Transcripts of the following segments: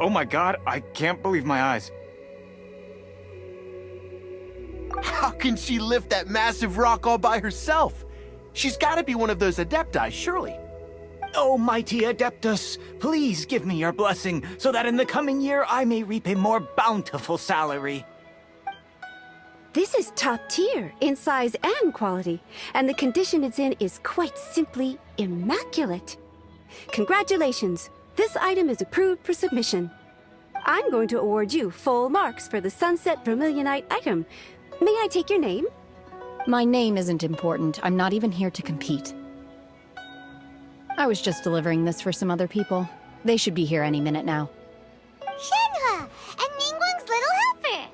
Oh my god, I can't believe my eyes. How can she lift that massive rock all by herself? She's gotta be one of those Adepti, surely. Oh, mighty Adeptus, please give me your blessing so that in the coming year I may reap a more bountiful salary. This is top tier in size and quality, and the condition it's in is quite simply immaculate. Congratulations, this item is approved for submission. I'm going to award you full marks for the Sunset Vermilionite item. May I take your name? My name isn't important. I'm not even here to compete. I was just delivering this for some other people. They should be here any minute now. Shenhua, and Ningguang's little helper.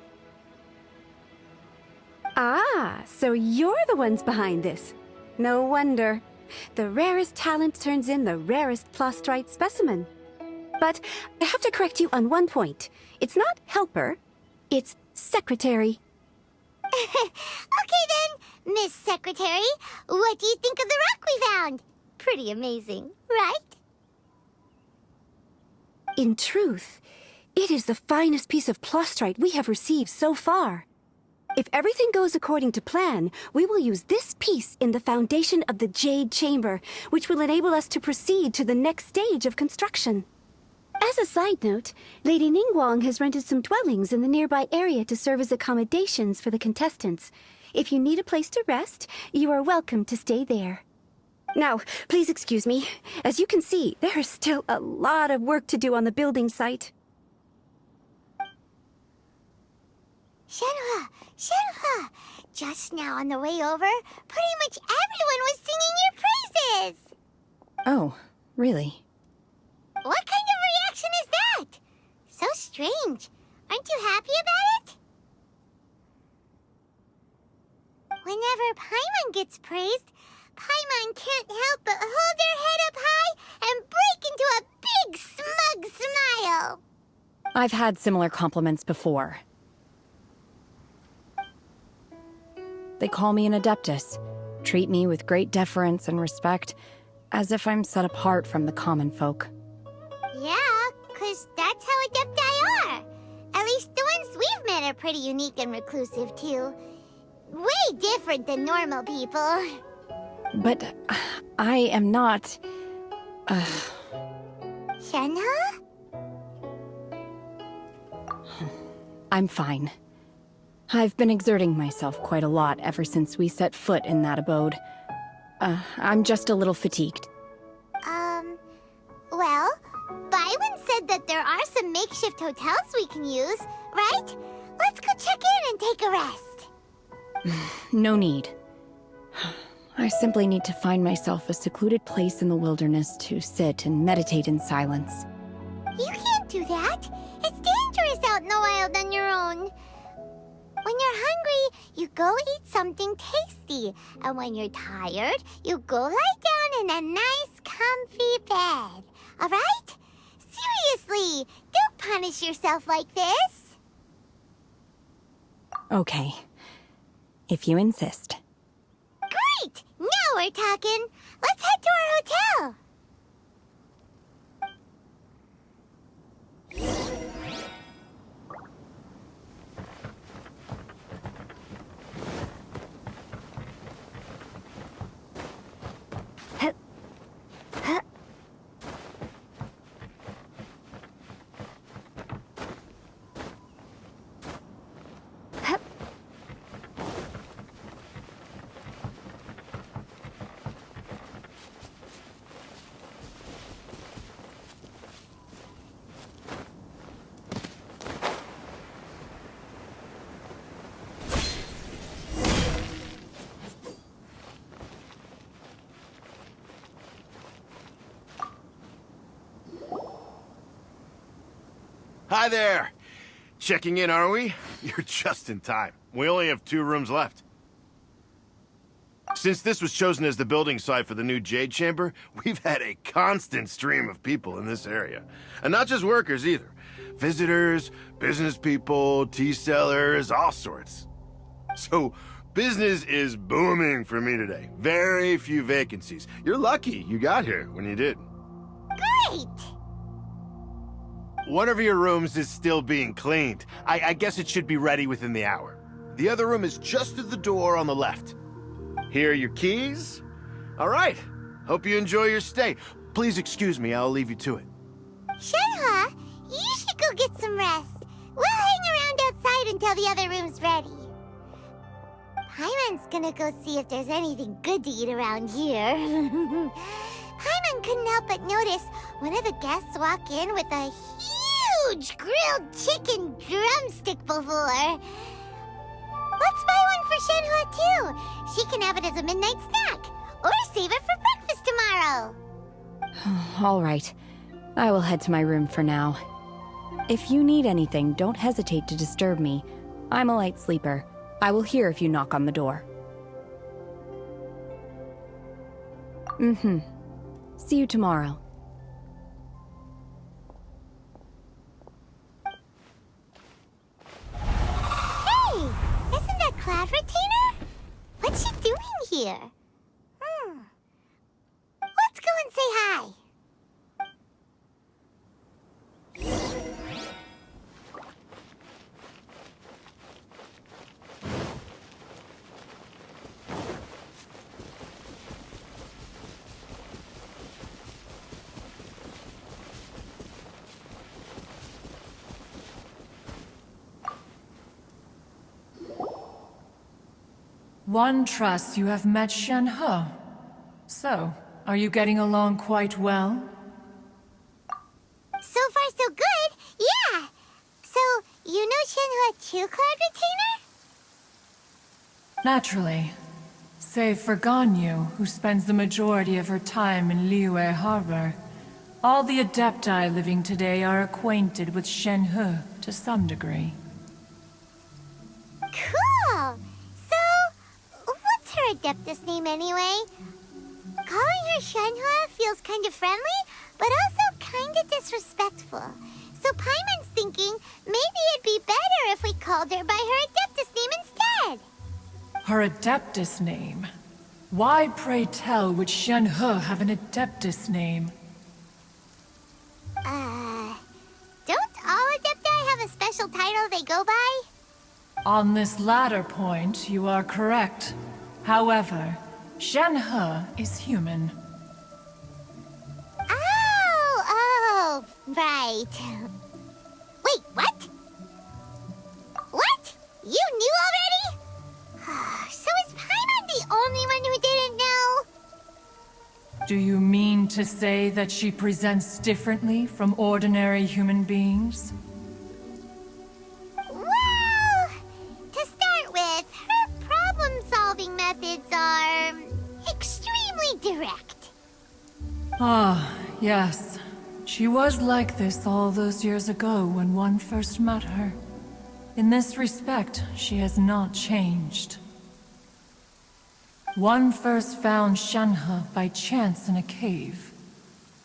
Ah, so you're the ones behind this. No wonder. The rarest talent turns in the rarest plastrite specimen. But I have to correct you on one point. It's not helper, it's secretary. Okay then, Miss Secretary, what do you think of the rock we found? Pretty amazing, right? In truth, it is the finest piece of plastrite we have received so far. If everything goes according to plan, we will use this piece in the foundation of the Jade Chamber, which will enable us to proceed to the next stage of construction. As a side note, Lady Ningguang has rented some dwellings in the nearby area to serve as accommodations for the contestants. If you need a place to rest, you are welcome to stay there. Now, please excuse me. As you can see, there is still a lot of work to do on the building site. Shenhua, Shenhua, just now on the way over, pretty much everyone was singing your praises. Oh, really? What kind of reaction is that? So strange. Aren't you happy about it? Whenever Paimon gets praised, Paimon can't help but hold their head up high and break into a big smug smile. I've had similar compliments before. They call me an Adeptus, treat me with great deference and respect, as if I'm set apart from the common folk. Yeah, 'cause that's how Adepti are. At least the ones we've met are pretty unique and reclusive, too. Way different than normal people. But I am not... Shenhua? I'm fine. I've been exerting myself quite a lot ever since we set foot in that abode. I'm just a little fatigued. Well, Byron said that there are some makeshift hotels we can use, right? Let's go check in and take a rest. No need. I simply need to find myself a secluded place in the wilderness to sit and meditate in silence. You can't do that. It's dangerous out in the wild on your own. When you're hungry, you go eat something tasty. And when you're tired, you go lie down in a nice, comfy bed. All right? Seriously, don't punish yourself like this. Okay. If you insist. Great! Now we're talking. Let's head to our hotel. Hi there! Checking in, are we? You're just in time. We only have 2 rooms left. Since this was chosen as the building site for the new Jade Chamber, we've had a constant stream of people in this area. And not just workers either. Visitors, business people, tea sellers, all sorts. So, business is booming for me today. Very few vacancies. You're lucky you got here when you did. Great! One of your rooms is still being cleaned. I guess it should be ready within the hour. The other room is just at the door on the left. Here are your keys. All right. Hope you enjoy your stay. Please excuse me, I'll leave you to it. Shenhua, you should go get some rest. We'll hang around outside until the other room's ready. Paimon's gonna go see if there's anything good to eat around here. Paimon couldn't help but notice one of the guests walk in with a huge grilled chicken drumstick before. Let's buy one for Shenhua too. She can have it as a midnight snack, or save it for breakfast tomorrow. All right. I will head to my room for now. If you need anything, don't hesitate to disturb me. I'm a light sleeper. I will hear if you knock on the door. See you tomorrow. Hey! Isn't that Cloud Retainer? What's she doing here? Let's go and say hi. One trusts you have met Shenhe. So, are you getting along quite well? So far, so good. Yeah. So, you know Shenhua too, Cloud Retainer? Naturally. Save for Ganyu, who spends the majority of her time in Liyue Harbor. All the Adepti living today are acquainted with Shenhe to some degree. Cool. So, what's her Adeptus name anyway? Calling her Shenhua feels kind of friendly, but also kind of disrespectful. So Paimon's thinking maybe it'd be better if we called her by her Adeptus name instead. Her Adeptus name? Why, pray tell, would Shenhe have an Adeptus name? Don't all Adepti have a special title they go by? On this latter point, you are correct. However, Shenhe is human. Oh, right. Wait, what? What? You knew already? So is Paimon the only one who didn't know? Do you mean to say that she presents differently from ordinary human beings? Well, to start with, her problem-solving methods are extremely direct. Ah, yes. She was like this all those years ago when one first met her. In this respect, she has not changed. One first found Shenhe by chance in a cave.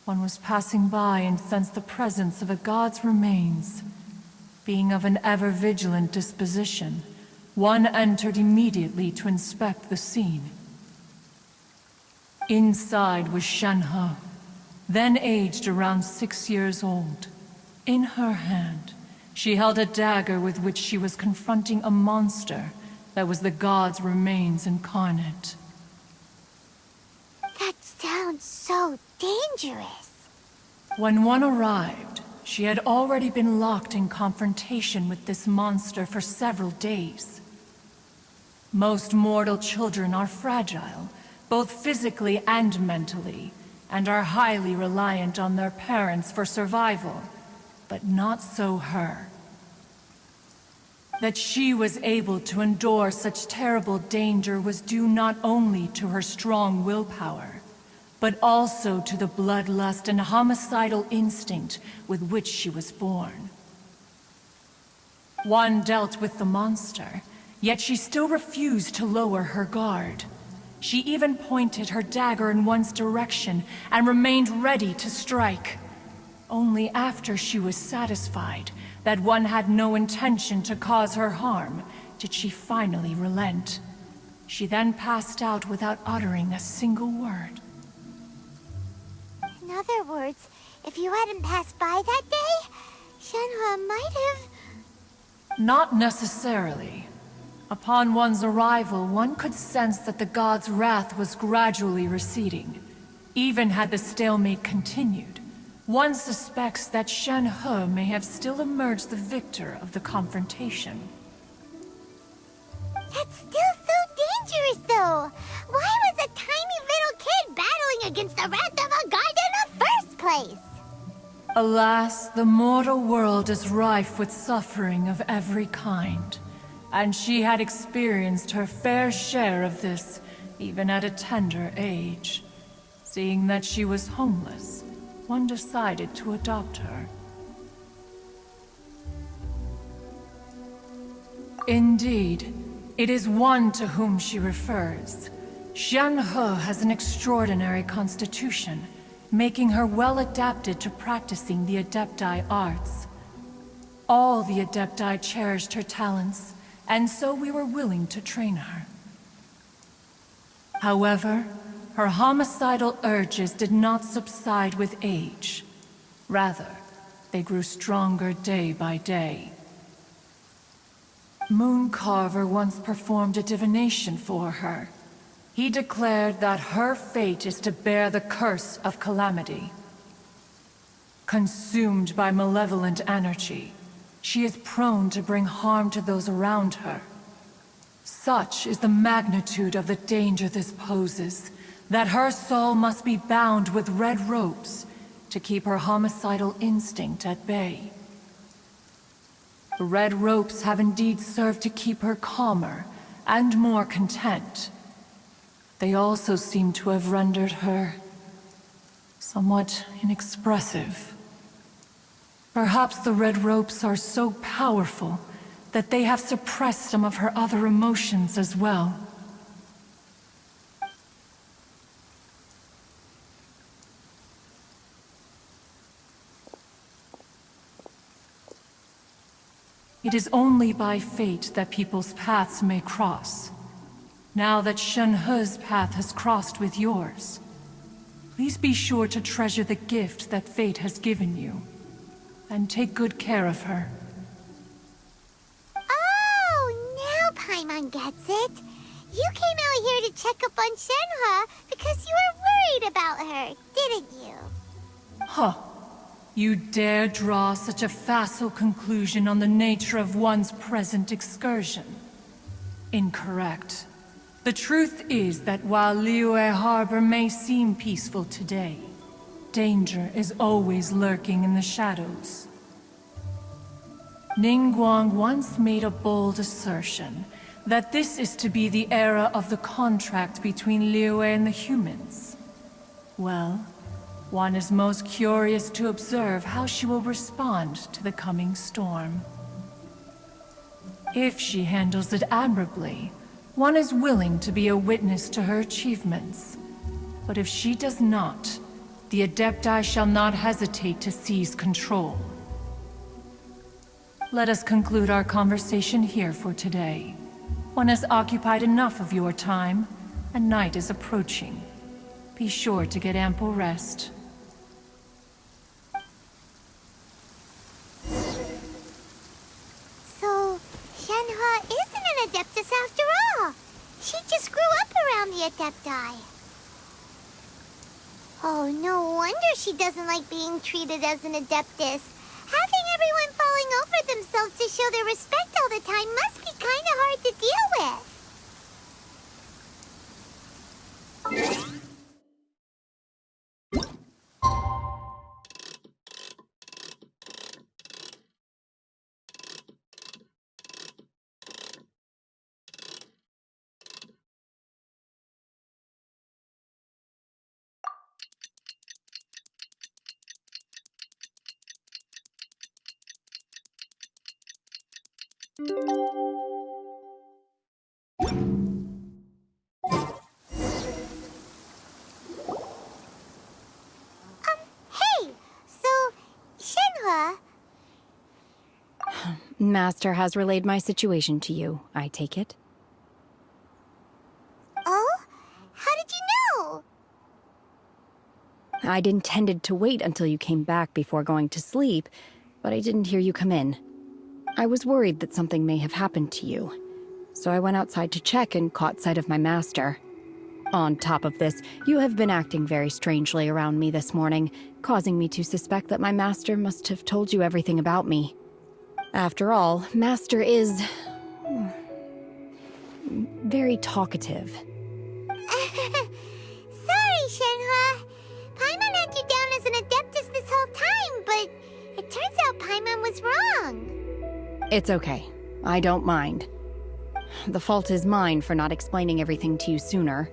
One was passing by and sensed the presence of a god's remains. Being of an ever-vigilant disposition, one entered immediately to inspect the scene. Inside was Shenhe, then aged around 6 years old. In her hand, she held a dagger with which she was confronting a monster that was the god's remains incarnate. That sounds so dangerous. When one arrived, she had already been locked in confrontation with this monster for several days. Most mortal children are fragile, both physically and mentally, and are highly reliant on their parents for survival, but not so her. That she was able to endure such terrible danger was due not only to her strong willpower, but also to the bloodlust and homicidal instinct with which she was born. One dealt with the monster, yet she still refused to lower her guard. She even pointed her dagger in one's direction and remained ready to strike. Only after she was satisfied that one had no intention to cause her harm did she finally relent. She then passed out without uttering a single word. In other words, if you hadn't passed by that day, Shenhua might have... Not necessarily. Upon one's arrival, one could sense that the god's wrath was gradually receding. Even had the stalemate continued, one suspects that Shenhe may have still emerged the victor of the confrontation. That's still so dangerous, though. Why was a tiny little kid battling against the wrath of a god in the first place? Alas, the mortal world is rife with suffering of every kind. And she had experienced her fair share of this, even at a tender age. Seeing that she was homeless, one decided to adopt her. Indeed, it is one to whom she refers. Shenhe has an extraordinary constitution, making her well adapted to practicing the Adepti arts. All the Adepti cherished her talents, and so we were willing to train her. However, her homicidal urges did not subside with age. Rather, they grew stronger day by day. Mooncarver once performed a divination for her. He declared that her fate is to bear the curse of calamity. Consumed by malevolent energy, she is prone to bring harm to those around her. Such is the magnitude of the danger this poses, that her soul must be bound with red ropes to keep her homicidal instinct at bay. The red ropes have indeed served to keep her calmer and more content. They also seem to have rendered her somewhat inexpressive. Perhaps the red ropes are so powerful that they have suppressed some of her other emotions as well. It is only by fate that people's paths may cross. Now that Shenhe's path has crossed with yours, please be sure to treasure the gift that fate has given you, and take good care of her. Oh, now Paimon gets it. You came out here to check up on Shenhe because you were worried about her, didn't you? Huh. You dare draw such a facile conclusion on the nature of one's present excursion? Incorrect. The truth is that while Liyue Harbor may seem peaceful today, danger is always lurking in the shadows. Ningguang once made a bold assertion that this is to be the era of the contract between Liyue and the humans. Well, one is most curious to observe how she will respond to the coming storm. If she handles it admirably, one is willing to be a witness to her achievements. But if she does not, the Adepti shall not hesitate to seize control. Let us conclude our conversation here for today. One has occupied enough of your time, and night is approaching. Be sure to get ample rest. So, Shenhe isn't an Adeptus after all. She just grew up around the Adepti. Oh, no wonder she doesn't like being treated as an Adeptus. Having everyone falling over themselves to show their respect all the time must be kind of hard to deal with. Hey! So, Shenhe... Master has relayed my situation to you, I take it? Oh? How did you know? I'd intended to wait until you came back before going to sleep, but I didn't hear you come in. I was worried that something may have happened to you, so I went outside to check and caught sight of my master. On top of this, you have been acting very strangely around me this morning, causing me to suspect that my master must have told you everything about me. After all, Master is very talkative. Sorry, Shenhua. Paimon had you down as an Adeptus this whole time, but it turns out Paimon was wrong. It's okay. I don't mind. The fault is mine for not explaining everything to you sooner,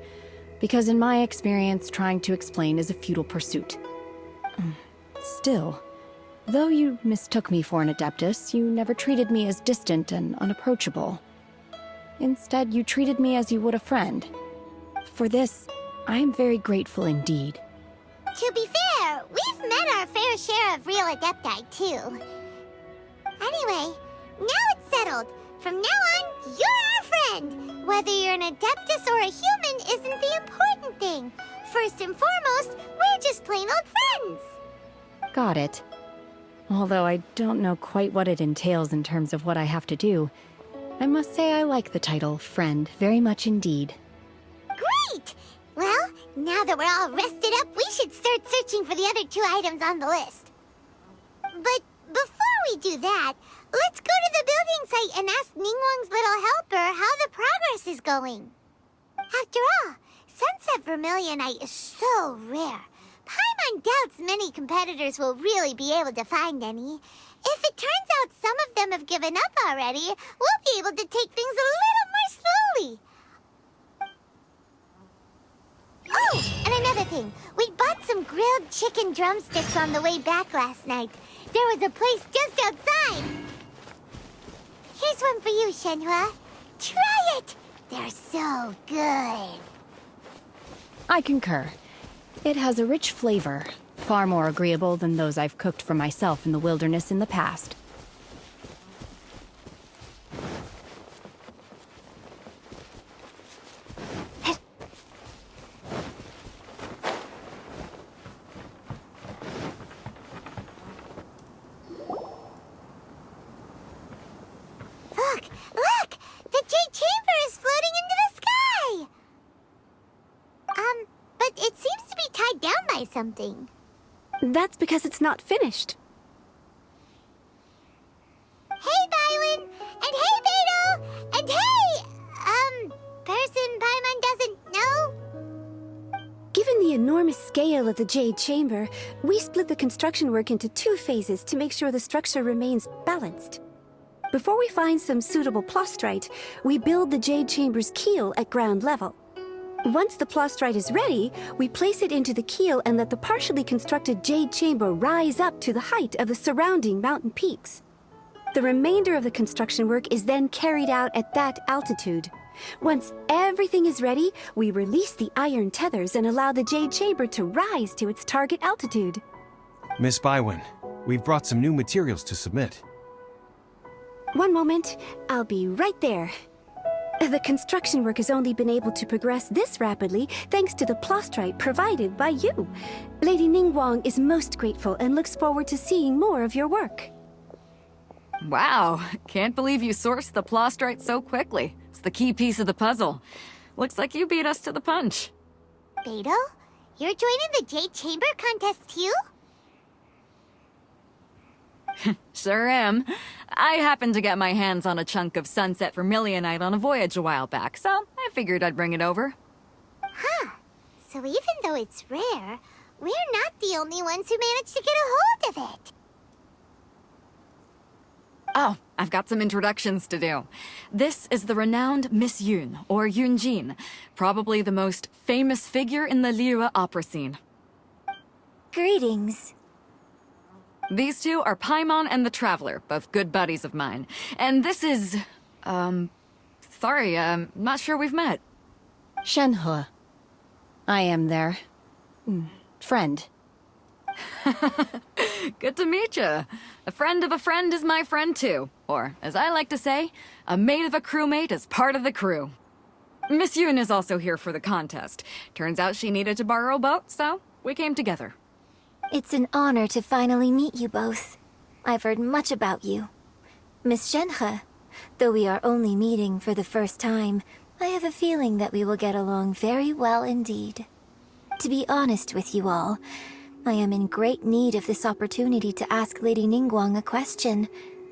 because in my experience, trying to explain is a futile pursuit. Still, though you mistook me for an Adeptus, you never treated me as distant and unapproachable. Instead, you treated me as you would a friend. For this, I am very grateful indeed. To be fair, we've met our fair share of real Adepti, too. Anyway, now it's settled. From now on, you're our friend. Whether you're an Adeptus or a human isn't the important thing. First and foremost, we're just plain old friends. Got it. Although I don't know quite what it entails in terms of what I have to do, I must say I like the title friend very much indeed. Great! Well, now that we're all rested up, we should start searching for the other 2 items on the list. But before we do that, let's go to the building site and ask Ningguang's little helper how the progress is going. After all, Sunset Vermilionite is so rare. Paimon doubts many competitors will really be able to find any. If it turns out some of them have given up already, we'll be able to take things a little more slowly. Oh, and another thing. We bought some grilled chicken drumsticks on the way back last night. There was a place just outside. Here's one for you, Shenhua. Try it. They're so good. I concur. It has a rich flavor, far more agreeable than those I've cooked for myself in the wilderness in the past. Look! The Jade Chamber is floating into the sky! But it seems to be tied down by something. That's because it's not finished. Hey, Bylin! And hey, Beto! And hey, person Paimon doesn't know? Given the enormous scale of the Jade Chamber, we split the construction work into 2 phases to make sure the structure remains balanced. Before we find some suitable plastrite, we build the Jade Chamber's keel at ground level. Once the plastrite is ready, we place it into the keel and let the partially constructed Jade Chamber rise up to the height of the surrounding mountain peaks. The remainder of the construction work is then carried out at that altitude. Once everything is ready, we release the iron tethers and allow the Jade Chamber to rise to its target altitude. Miss Bywin, we've brought some new materials to submit. One moment, I'll be right there. The construction work has only been able to progress this rapidly thanks to the plastrite provided by you. Lady Ningguang is most grateful and looks forward to seeing more of your work. Wow, can't believe you sourced the plastrite so quickly. It's the key piece of the puzzle. Looks like you beat us to the punch. Beto? You're joining the Jade Chamber contest too? Sure am. I happened to get my hands on a chunk of Sunset Vermilionite on a voyage a while back, so I figured I'd bring it over. Huh. So even though it's rare, we're not the only ones who managed to get a hold of it. Oh, I've got some introductions to do. This is the renowned Miss Yun, or Yunjin, probably the most famous figure in the Liyue opera scene. Greetings. These 2 are Paimon and the Traveler, both good buddies of mine. And this is... sorry, not sure we've met. Shenhe. I am their... friend. Good to meet you. A friend of a friend is my friend too. Or, as I like to say, a mate of a crewmate is part of the crew. Miss Yun is also here for the contest. Turns out she needed to borrow a boat, so we came together. It's an honor to finally meet you both. I've heard much about you. Miss Shenhe, though we are only meeting for the first time, I have a feeling that we will get along very well indeed. To be honest with you all, I am in great need of this opportunity to ask Lady Ningguang a question.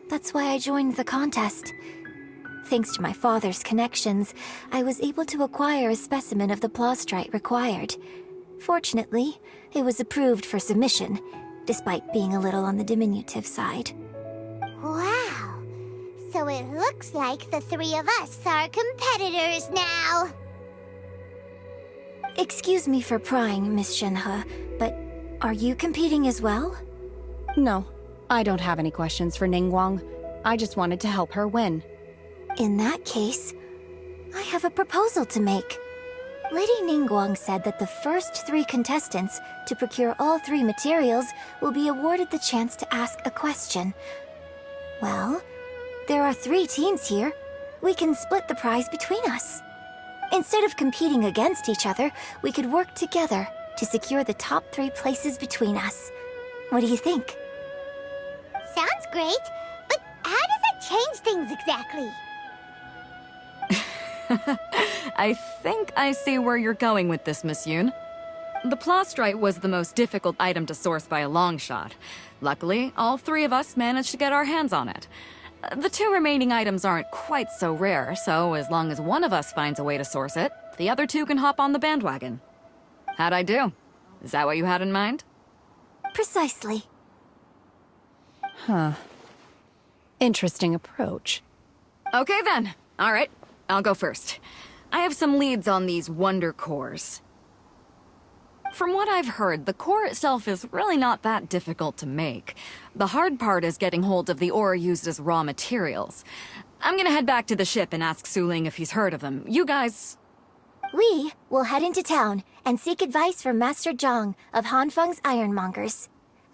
That's why I joined the contest. Thanks to my father's connections, I was able to acquire a specimen of the plastrite required. Fortunately, it was approved for submission, despite being a little on the diminutive side. Wow. So it looks like the three of us are competitors now. Excuse me for prying, Miss Shenhe, but are you competing as well? No, I don't have any questions for Ningguang. I just wanted to help her win. In that case, I have a proposal to make. Lady Ningguang said that the first 3 contestants to procure all 3 materials will be awarded the chance to ask a question. Well, there are 3 teams here. We can split the prize between us. Instead of competing against each other, we could work together to secure the top 3 places between us. What do you think? Sounds great, but how does that change things exactly? I think I see where you're going with this, Miss Yoon. The plastrite was the most difficult item to source by a long shot. Luckily, all 3 of us managed to get our hands on it. The 2 remaining items aren't quite so rare, so as long as one of us finds a way to source it, the other 2 can hop on the bandwagon. How'd I do? Is that what you had in mind? Precisely. Huh. Interesting approach. Okay then. All right, I'll go first. I have some leads on these wonder cores. From what I've heard, the core itself is really not that difficult to make. The hard part is getting hold of the ore used as raw materials. I'm gonna head back to the ship and ask Suling if he's heard of them. You guys... We will head into town and seek advice from Master Zhang of Hanfeng's Ironmongers.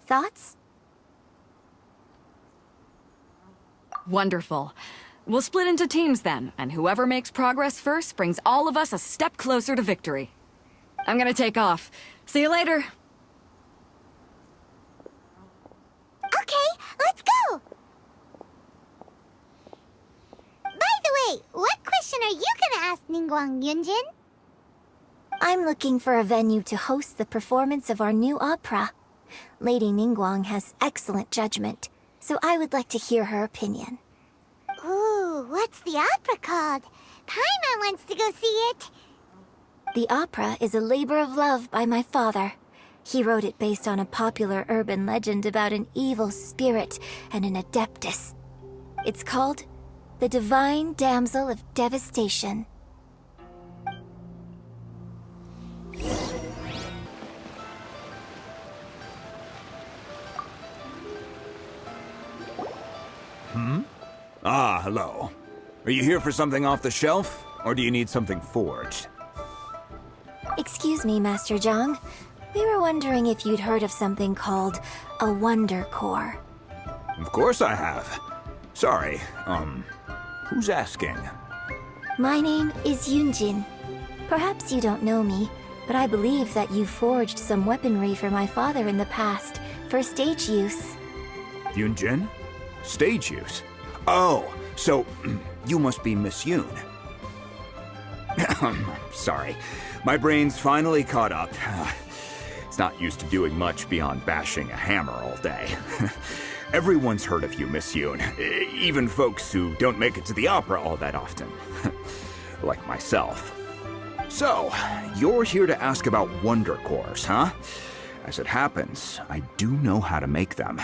Thoughts? Wonderful. We'll split into teams then, and whoever makes progress first brings all of us a step closer to victory. I'm gonna take off. See you later. Okay, let's go! By the way, what question are you gonna ask Ningguang, Yunjin? I'm looking for a venue to host the performance of our new opera. Lady Ningguang has excellent judgment, so I would like to hear her opinion. Ooh, what's the opera called? Paimon wants to go see it. The opera is a labor of love by my father. He wrote it based on a popular urban legend about an evil spirit and an adeptus. It's called The Divine Damsel of Devastation. Ah, hello. Are you here for something off the shelf, or do you need something forged? Excuse me, Master Zhang. We were wondering if you'd heard of something called a Wonder Core. Of course I have. Sorry, who's asking? My name is Yunjin. Perhaps you don't know me, but I believe that you forged some weaponry for my father in the past, for stage use. Yunjin? Stage use? Oh, so you must be Miss Yoon. Sorry, my brain's finally caught up. It's not used to doing much beyond bashing a hammer all day. Everyone's heard of you, Miss Yoon. Even folks who don't make it to the opera all that often. Like myself. So, you're here to ask about wonder cores, huh? As it happens, I do know how to make them.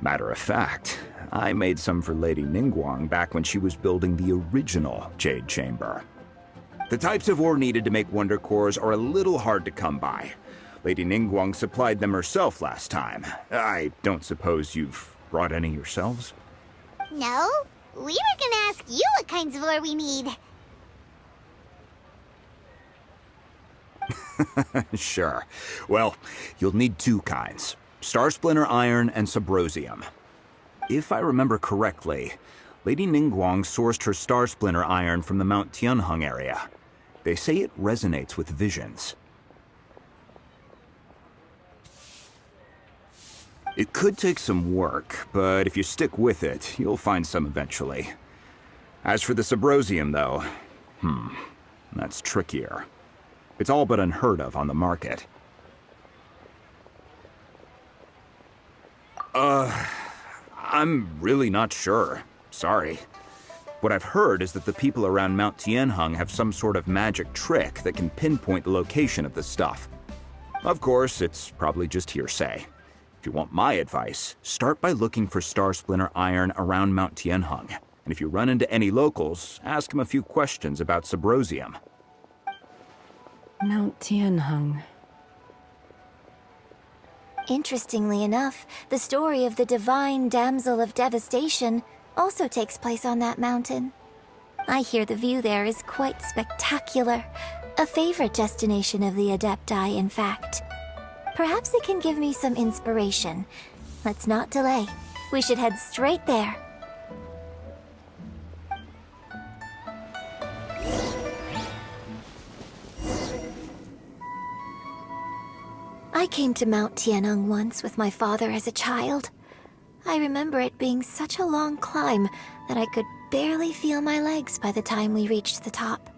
Matter of fact, I made some for Lady Ningguang back when she was building the original Jade Chamber. The types of ore needed to make wonder cores are a little hard to come by. Lady Ningguang supplied them herself last time. I don't suppose you've brought any yourselves? No, we were gonna ask you what kinds of ore we need. Sure. Well, you'll need 2 kinds. Star Splinter Iron and Subrosium. If I remember correctly, Lady Ningguang sourced her Star Splinter Iron from the Mount Tianheng area. They say it resonates with visions. It could take some work, but if you stick with it, you'll find some eventually. As for the Subrosium, though, that's trickier. It's all but unheard of on the market. I'm really not sure. Sorry. What I've heard is that the people around Mount Tianheng have some sort of magic trick that can pinpoint the location of the stuff. Of course, it's probably just hearsay. If you want my advice, start by looking for Star Splinter iron around Mount Tianheng. And if you run into any locals, ask them a few questions about Subrosium. Mount Tianheng. Interestingly enough, the story of the divine damsel of devastation also takes place on that mountain. I hear the view there is quite spectacular. A favorite destination of the Adepti, in fact. Perhaps it can give me some inspiration. Let's not delay. We should head straight there. I came to Mount Tianheng once with my father as a child. I remember it being such a long climb that I could barely feel my legs by the time we reached the top.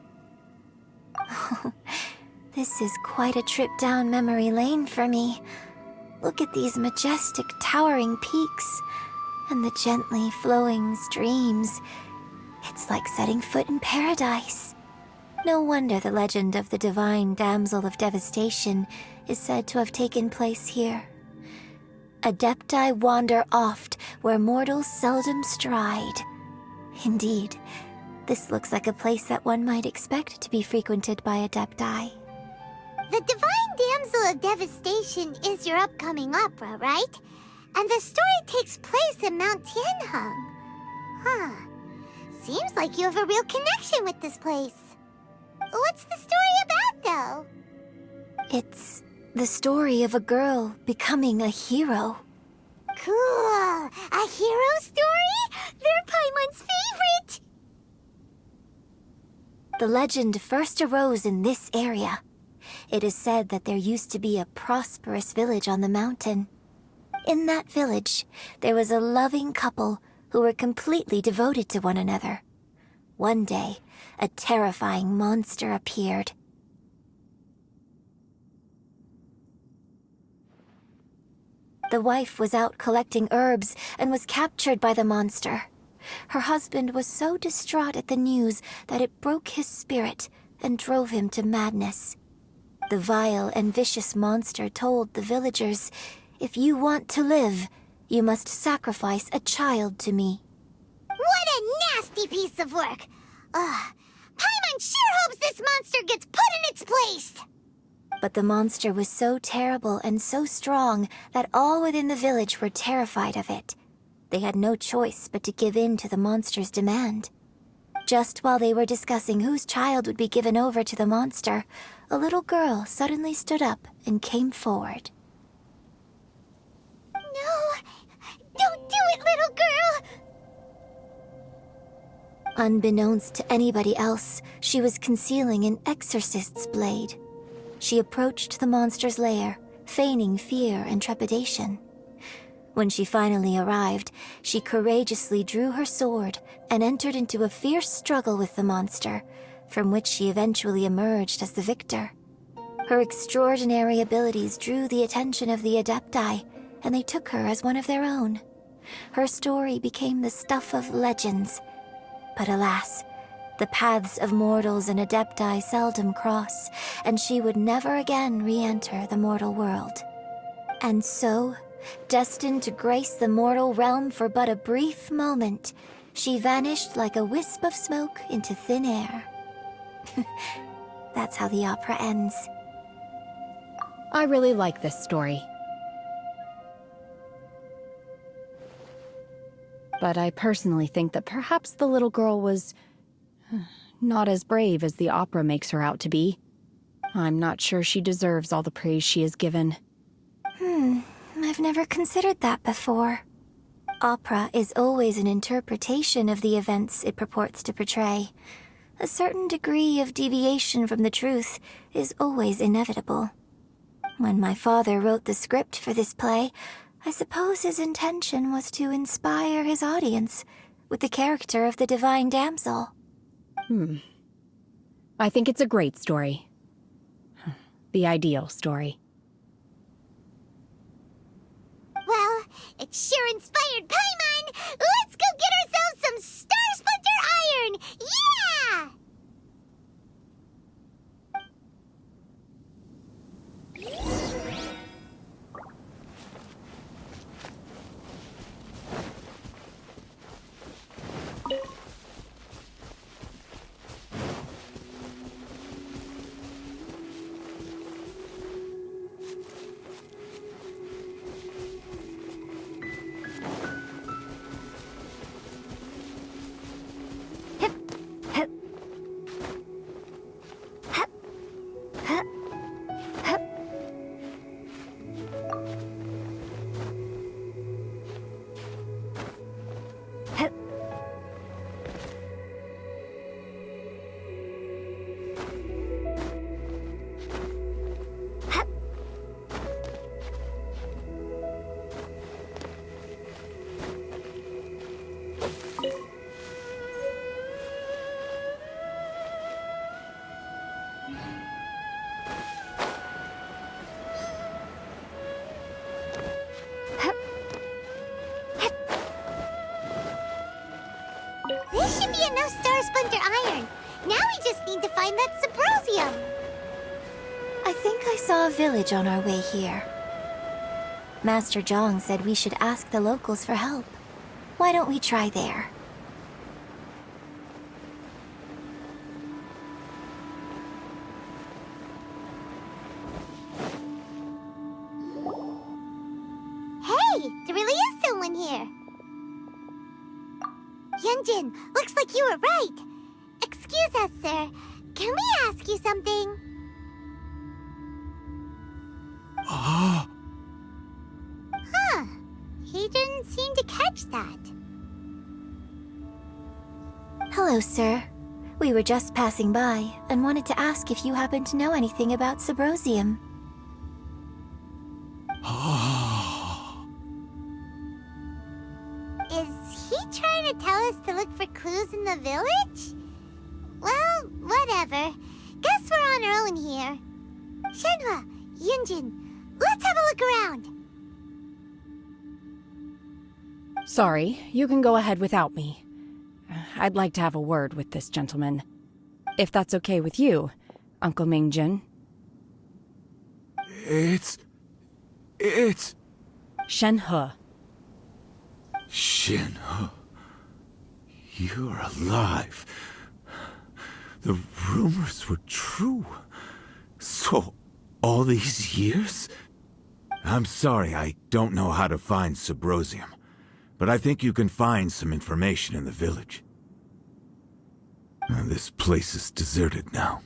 This is quite a trip down memory lane for me. Look at these majestic, towering peaks, and the gently flowing streams. It's like setting foot in paradise. No wonder the legend of the divine damsel of devastation is said to have taken place here. Adepti wander oft where mortals seldom stride. Indeed, this looks like a place that one might expect to be frequented by Adepti. The Divine Damsel of Devastation is your upcoming opera, right? And the story takes place in Mount Tianheng. Huh. Seems like you have a real connection with this place. What's the story about, though? It's the story of a girl becoming a hero. Cool. A hero story? They're Paimon's favorite! The legend first arose in this area. It is said that there used to be a prosperous village on the mountain. In that village, there was a loving couple who were completely devoted to one another. One day, a terrifying monster appeared. The wife was out collecting herbs and was captured by the monster. Her husband was so distraught at the news that it broke his spirit and drove him to madness. The vile and vicious monster told the villagers, "If you want to live, you must sacrifice a child to me." What a nasty piece of work! Paimon sure hopes this monster gets put in its place! But the monster was so terrible and so strong that all within the village were terrified of it. They had no choice but to give in to the monster's demand. Just while they were discussing whose child would be given over to the monster, a little girl suddenly stood up and came forward. No! Don't do it, little girl! Unbeknownst to anybody else, she was concealing an exorcist's blade. She approached the monster's lair, feigning fear and trepidation. When she finally arrived, she courageously drew her sword and entered into a fierce struggle with the monster, from which she eventually emerged as the victor. Her extraordinary abilities drew the attention of the Adepti, and they took her as one of their own. Her story became the stuff of legends. But alas, the paths of mortals and Adepti seldom cross, and she would never again re-enter the mortal world. And so, destined to grace the mortal realm for but a brief moment, she vanished like a wisp of smoke into thin air. That's how the opera ends. I really like this story. But I personally think that perhaps the little girl was not as brave as the opera makes her out to be. I'm not sure she deserves all the praise she is given. I've never considered that before. Opera is always an interpretation of the events it purports to portray. A certain degree of deviation from the truth is always inevitable. When my father wrote the script for this play, I suppose his intention was to inspire his audience with the character of the divine damsel. I think it's a great story. The ideal story. Well, it sure inspired Paimon! Let's go get ourselves some Star Splinter Iron! Yeah! This should be enough Star Splinter Iron. Now we just need to find that Subrosium. I think I saw a village on our way here. Master Zhang said we should ask the locals for help. Why don't we try there? Hey, there really is someone here. Yunjin, looks like you were right. Excuse us, sir. Can we ask you something? Huh. He didn't seem to catch that. Hello, sir. We were just passing by and wanted to ask if you happen to know anything about Subrosium. Is he trying to tell us to look for clues in the village? Well, whatever. Guess we're on our own here. Shenhua, Yunjin, let's have a look around. Sorry, you can go ahead without me. I'd like to have a word with this gentleman. If that's okay with you, Uncle Mingjin. It's... Shenhe. Shenhe. You're alive. The rumors were true. So, all these years? I'm sorry, I don't know how to find Subrosium. But I think you can find some information in the village. This place is deserted now.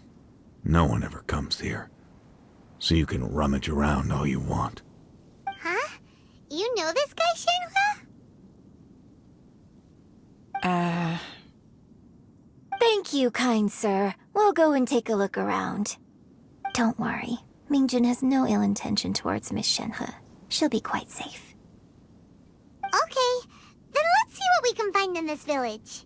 No one ever comes here. So you can rummage around all you want. Huh? You know this guy, Shenhua? Thank you, kind sir. We'll go and take a look around. Don't worry. Mingjin has no ill intention towards Miss Shenhe. She'll be quite safe. Okay, then let's see what we can find in this village.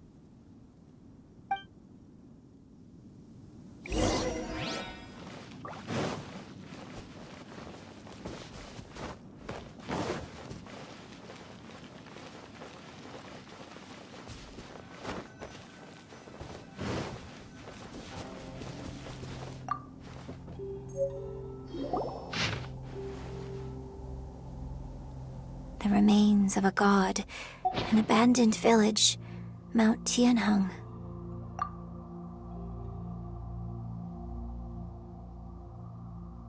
The remains of a god, an abandoned village, Mount Tianheng.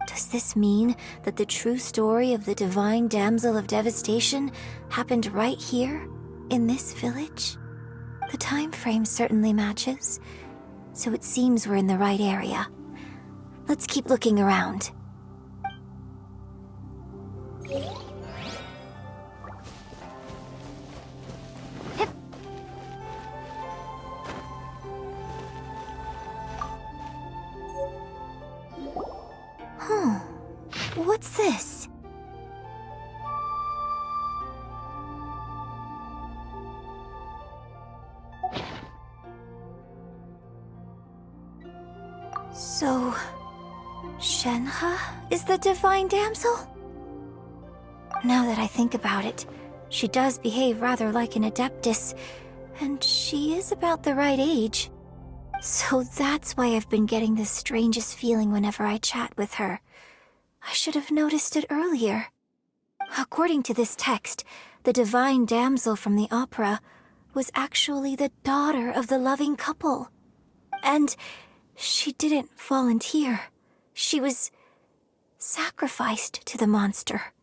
Does this mean that the true story of the divine damsel of devastation happened right here, in this village? The time frame certainly matches, so it seems we're in the right area. Let's keep looking around. What's this? So, Shenhe is the divine damsel? Now that I think about it, she does behave rather like an Adeptus, and she is about the right age. So that's why I've been getting the strangest feeling whenever I chat with her. I should have noticed it earlier. According to this text, the divine damsel from the opera was actually the daughter of the loving couple. And she didn't volunteer. She was sacrificed to the monster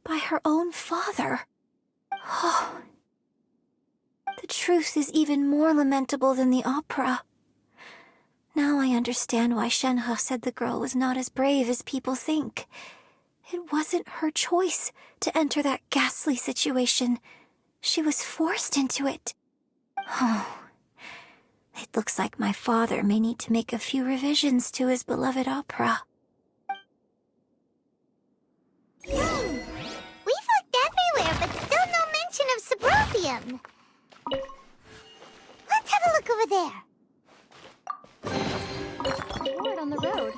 by her own father. Oh, the truth is even more lamentable than the opera. Now I understand why Shenhe said the girl was not as brave as people think. It wasn't her choice to enter that ghastly situation. She was forced into it. Oh, it looks like my father may need to make a few revisions to his beloved opera. We've looked everywhere, but still no mention of Sabrosium. Let's have a look over there. Board on the road.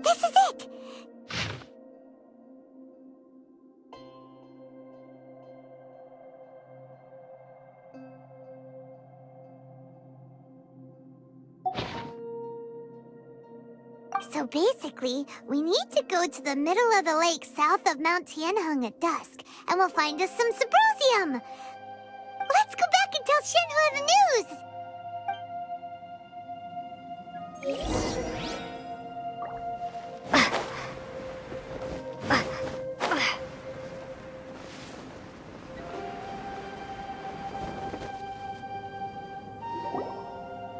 This is it! So basically, we need to go to the middle of the lake south of Mount Tianheng at dusk, and we'll find us some Sabrosium! Let's go back and tell Shenhe the news!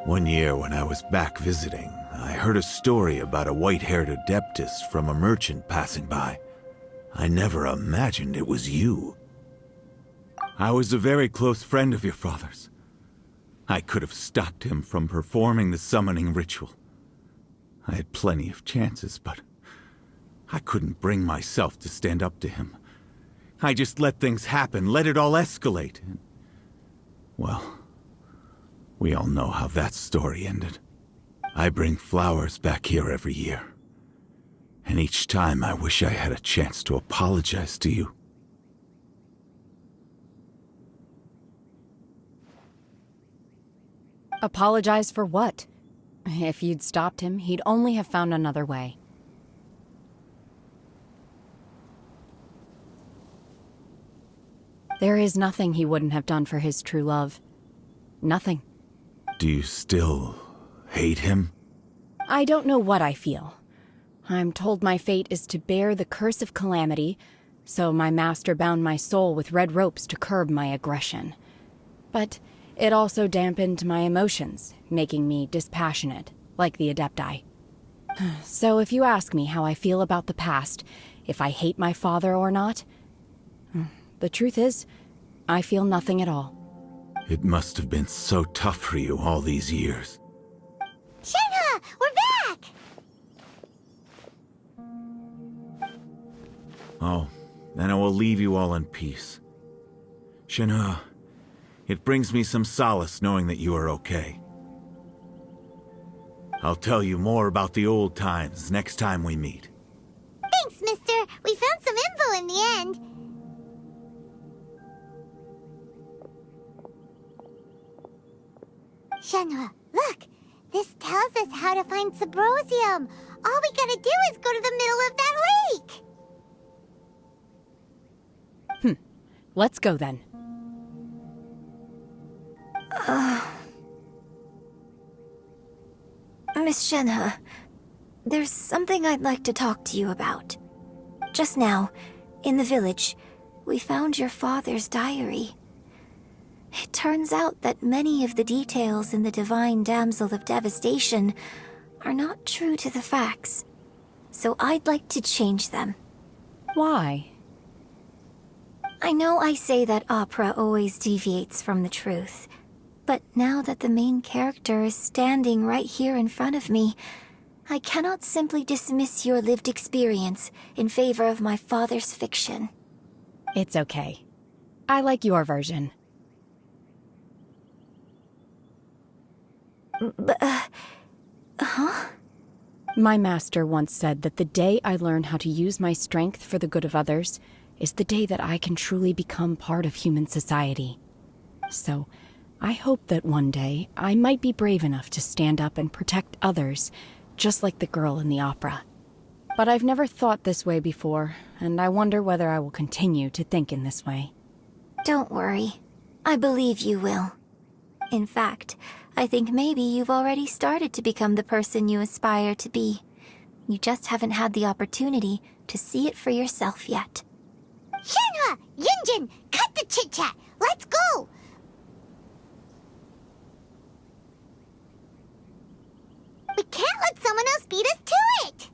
One year when I was back visiting, I heard a story about a white-haired Adeptus from a merchant passing by. I never imagined it was you. I was a very close friend of your father's. I could have stopped him from performing the summoning ritual. I had plenty of chances, but I couldn't bring myself to stand up to him. I just let things happen, let it all escalate. And, well, we all know how that story ended. I bring flowers back here every year. And each time I wish I had a chance to apologize to you. Apologize for what? If you'd stopped him, he'd only have found another way. There is nothing he wouldn't have done for his true love. Nothing. Do you still hate him? I don't know what I feel. I'm told my fate is to bear the curse of calamity, so my master bound my soul with red ropes to curb my aggression. But it also dampened my emotions, making me dispassionate, like the Adepti. So if you ask me how I feel about the past, if I hate my father or not, the truth is, I feel nothing at all. It must have been so tough for you all these years. Shenhe, we're back! Oh, then I will leave you all in peace. Shenhe, it brings me some solace knowing that you are okay. I'll tell you more about the old times next time we meet. Thanks, mister. We found some info in the end. Shenhe, look! This tells us how to find Sabrosium. All we gotta do is go to the middle of that lake! Let's go then. Miss Shenhe, there's something I'd like to talk to you about. Just now, in the village, we found your father's diary. It turns out that many of the details in the Divine Damsel of Devastation are not true to the facts. so I'd like to change them. Why? I know I say that opera always deviates from the truth, but now that the main character is standing right here in front of me, I cannot simply dismiss your lived experience in favor of my father's fiction. It's okay. I like your version. Huh? My master once said that the day I learn how to use my strength for the good of others is the day that I can truly become part of human society. So, I hope that one day I might be brave enough to stand up and protect others, just like the girl in the opera. But I've never thought this way before, and I wonder whether I will continue to think in this way. Don't worry. I believe you will. In fact, I think maybe you've already started to become the person you aspire to be. You just haven't had the opportunity to see it for yourself yet. Shenhua! Yunjin! Cut the chit-chat! Let's go! We can't let someone else beat us to it!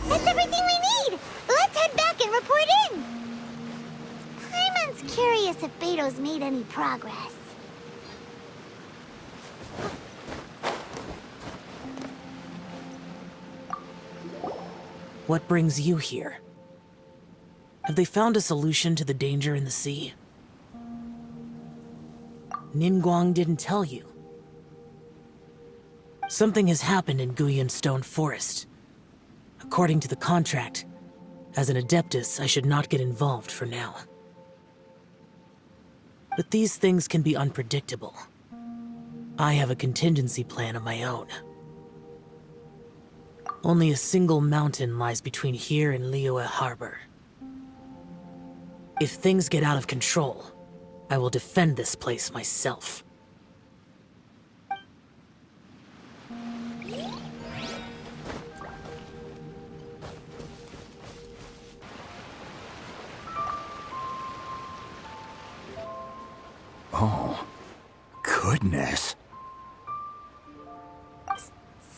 That's everything we need! Let's head back and report in! Paimon's curious if Beto's made any progress. What brings you here? Have they found a solution to the danger in the sea? Ningguang didn't tell you. Something has happened in Guyan Stone Forest. According to the contract, as an Adeptus, I should not get involved for now. But these things can be unpredictable. I have a contingency plan of my own. Only a single mountain lies between here and Liyue Harbor. If things get out of control, I will defend this place myself. Oh, goodness.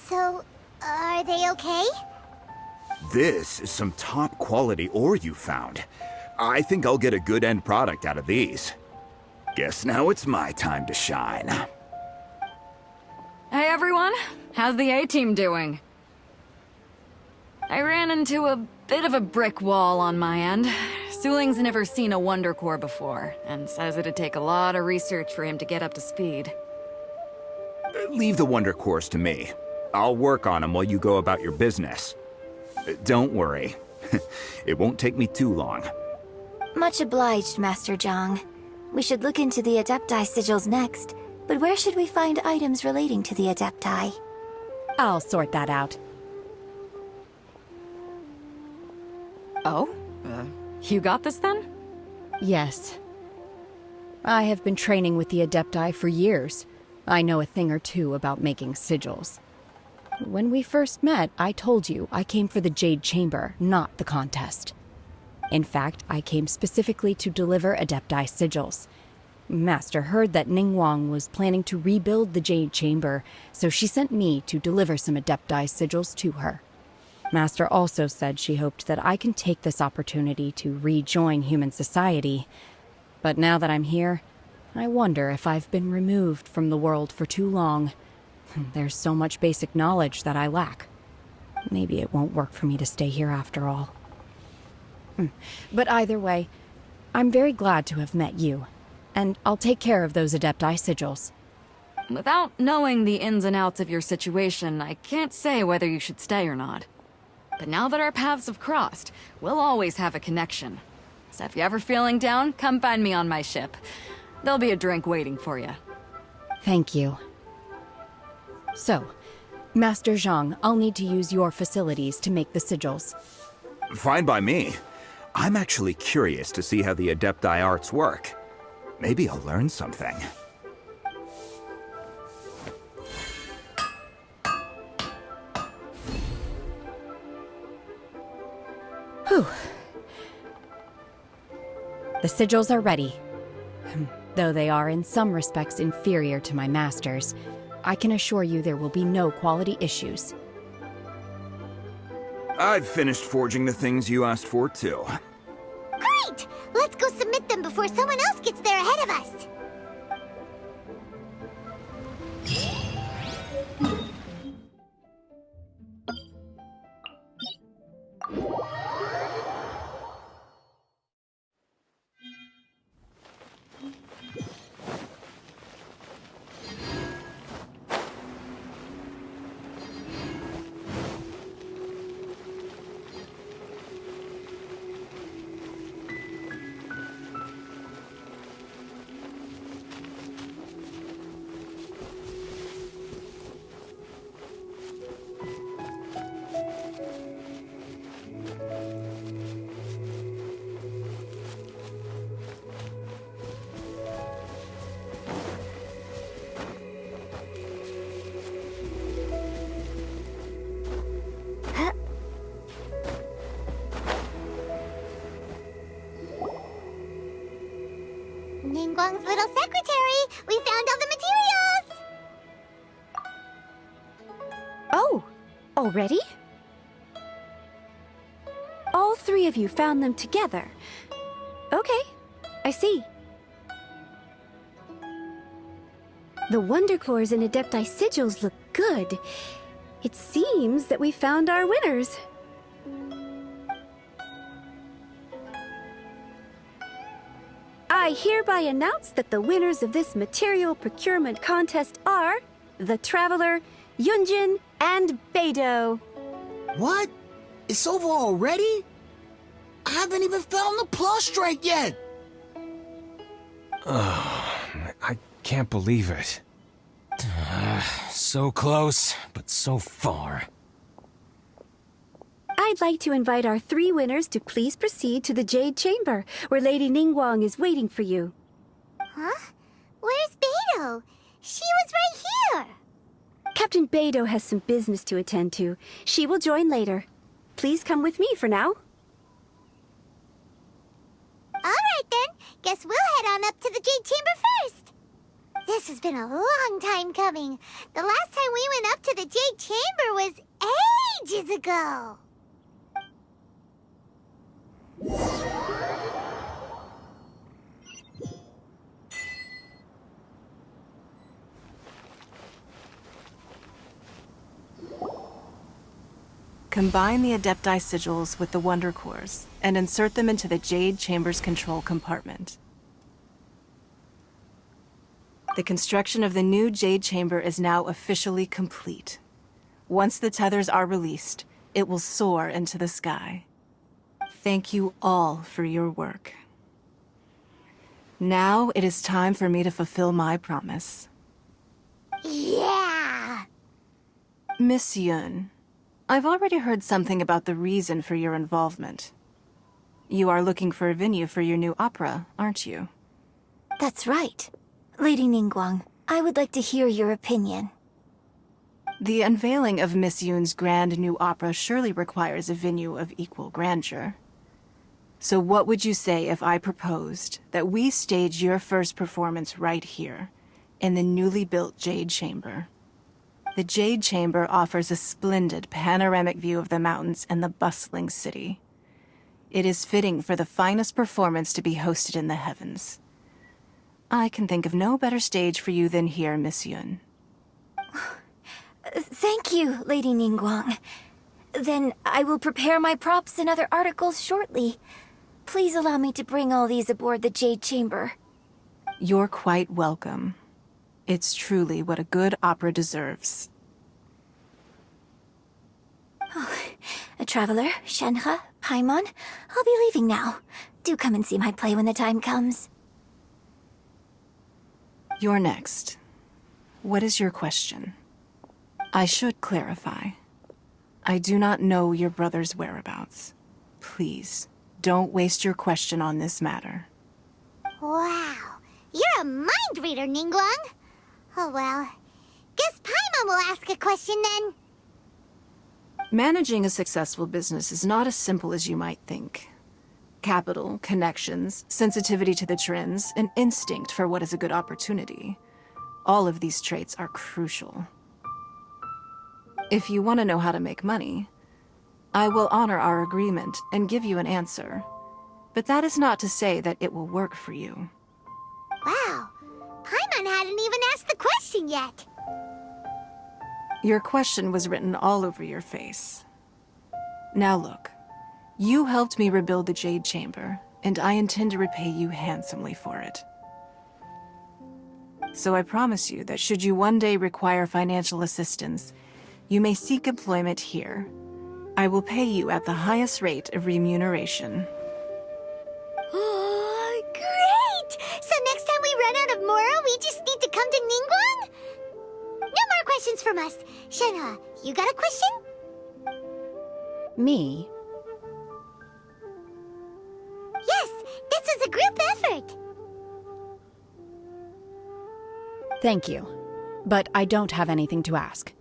So, are they okay? This is some top quality ore you found. I think I'll get a good end product out of these. Guess now it's my time to shine. Hey everyone, how's the A-team doing? I ran into a bit of a brick wall on my end. Suling's never seen a Wonder Core before, and says it'd take a lot of research for him to get up to speed. Leave the Wonder Cores to me. I'll work on them while you go about your business. Don't worry. It won't take me too long. Much obliged, Master Zhang. We should look into the Adepti sigils next, but where should we find items relating to the Adepti? I'll sort that out. Oh? You got this then? Yes. I have been training with the Adepti for years. I know a thing or two about making sigils. When we first met, I told you I came for the Jade Chamber, not the contest. In fact, I came specifically to deliver Adepti sigils. Master heard that Ningguang was planning to rebuild the Jade Chamber, so she sent me to deliver some Adepti sigils to her. Master also said she hoped that I can take this opportunity to rejoin human society. But now that I'm here, I wonder if I've been removed from the world for too long. There's so much basic knowledge that I lack. Maybe it won't work for me to stay here after all. But either way, I'm very glad to have met you, and I'll take care of those Adepti sigils. Without knowing the ins and outs of your situation, I can't say whether you should stay or not. But now that our paths have crossed, we'll always have a connection. So if you're ever feeling down, come find me on my ship. There'll be a drink waiting for you. Thank you. So, Master Zhang, I'll need to use your facilities to make the sigils. Fine by me. I'm actually curious to see how the Adepti arts work. Maybe I'll learn something. Whew. The sigils are ready. Though they are in some respects inferior to my master's, I can assure you there will be no quality issues. I've finished forging the things you asked for, too. Great! Let's go submit them before someone else gets there ahead of us. Ningguang's little secretary! We found all the materials! Oh, already? All three of you found them together. Okay, I see. The Wonder Cores and Adepti sigils look good. It seems that we found our winners. I hereby announce that the winners of this material procurement contest are the Traveler, Yunjin, and Beidou. What? It's over already? I haven't even found the plustrate yet! I can't believe it. So close, but so far. I'd like to invite our three winners to please proceed to the Jade Chamber, where Lady Ningguang is waiting for you. Huh? Where's Beidou? She was right here! Captain Beidou has some business to attend to. She will join later. Please come with me for now. Alright then, guess we'll head on up to the Jade Chamber first! This has been a long time coming. The last time we went up to the Jade Chamber was ages ago! Combine the Adepti sigils with the Wonder Cores and insert them into the Jade Chamber's control compartment. The construction of the new Jade Chamber is now officially complete. Once the tethers are released, it will soar into the sky. Thank you all for your work. Now it is time for me to fulfill my promise. Yeah! Miss Yun, I've already heard something about the reason for your involvement. You are looking for a venue for your new opera, aren't you? That's right. Lady Ningguang, I would like to hear your opinion. The unveiling of Miss Yun's grand new opera surely requires a venue of equal grandeur. So what would you say if I proposed that we stage your first performance right here, in the newly built Jade Chamber? The Jade Chamber offers a splendid panoramic view of the mountains and the bustling city. It is fitting for the finest performance to be hosted in the heavens. I can think of no better stage for you than here, Miss Yun. Thank you, Lady Ningguang. Then I will prepare my props and other articles shortly. Please allow me to bring all these aboard the Jade Chamber. You're quite welcome. It's truly what a good opera deserves. A traveler, Shenhe, Paimon, I'll be leaving now. Do come and see my play when the time comes. You're next. What is your question? I should clarify. I do not know your brother's whereabouts. Please, don't waste your question on this matter. Wow, you're a mind reader, Ningguang. Oh well, guess Paimon will ask a question then. Managing a successful business is not as simple as you might think. Capital, connections, sensitivity to the trends, and instinct for what is a good opportunity. All of these traits are crucial. If you want to know how to make money, I will honor our agreement and give you an answer. But that is not to say that it will work for you. Wow, Paimon hadn't even asked the question yet. Your question was written all over your face. Now look, you helped me rebuild the Jade Chamber, and I intend to repay you handsomely for it. So I promise you that should you one day require financial assistance, you may seek employment here. I will pay you at the highest rate of remuneration. Oh, great! So next time we run out of Mora, we just need to come to Ningguang? No more questions from us. Shenhe, you got a question? Me? Yes, this is a group effort. Thank you. But I don't have anything to ask.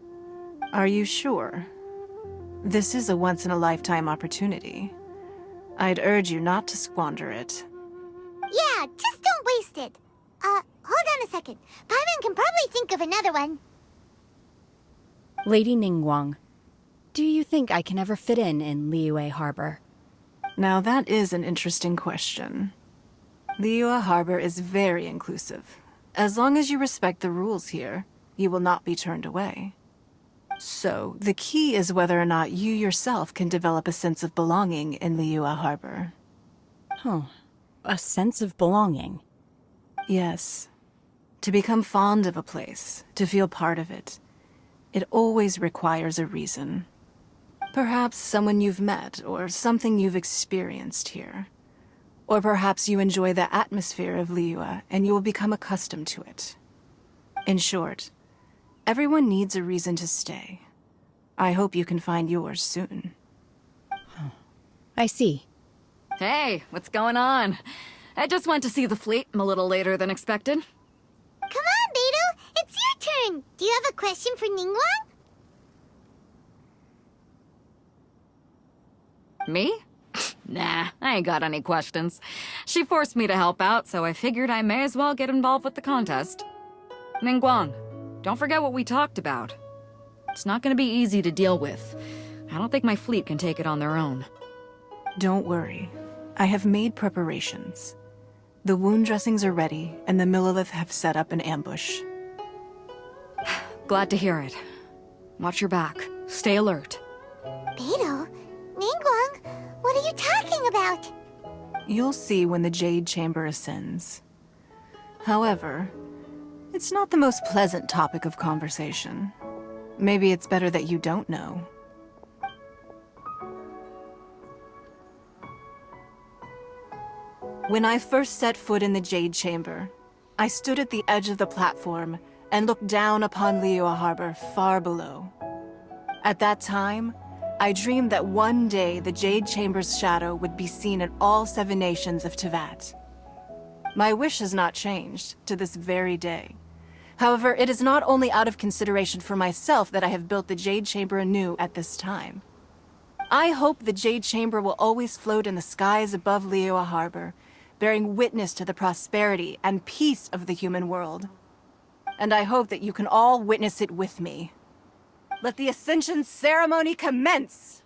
Are you sure? This is a once-in-a-lifetime opportunity. I'd urge you not to squander it. Yeah, just don't waste it. Hold on a second. Paimon can probably think of another one. Lady Ningguang, do you think I can ever fit in Liyue Harbor? Now that is an interesting question. Liyue Harbor is very inclusive. As long as you respect the rules here, you will not be turned away. So, the key is whether or not you yourself can develop a sense of belonging in Liyue Harbor. Oh, a sense of belonging. Yes. To become fond of a place, to feel part of it, it always requires a reason. Perhaps someone you've met, or something you've experienced here. Or perhaps you enjoy the atmosphere of Liyue, and you will become accustomed to it. In short, everyone needs a reason to stay. I hope you can find yours soon. I see. Hey, what's going on? I just went to see the fleet a little later than expected. Come on, Beidou, it's your turn. Do you have a question for Ningguang? Me? Nah, I ain't got any questions. She forced me to help out, so I figured I may as well get involved with the contest. Ningguang, don't forget what we talked about. It's not gonna be easy to deal with. I don't think my fleet can take it on their own. Don't worry. I have made preparations. The wound dressings are ready, and the Millilith have set up an ambush. Glad to hear it. Watch your back. Stay alert. Beidou? Ningguang? What are you talking about? You'll see when the Jade Chamber ascends. However, it's not the most pleasant topic of conversation. Maybe it's better that you don't know. When I first set foot in the Jade Chamber, I stood at the edge of the platform and looked down upon Liyue Harbor far below. At that time, I dreamed that one day the Jade Chamber's shadow would be seen in all 7 nations of Teyvat. My wish has not changed to this very day. However, it is not only out of consideration for myself that I have built the Jade Chamber anew at this time. I hope the Jade Chamber will always float in the skies above Liyue Harbor, bearing witness to the prosperity and peace of the human world. And I hope that you can all witness it with me. Let the Ascension ceremony commence!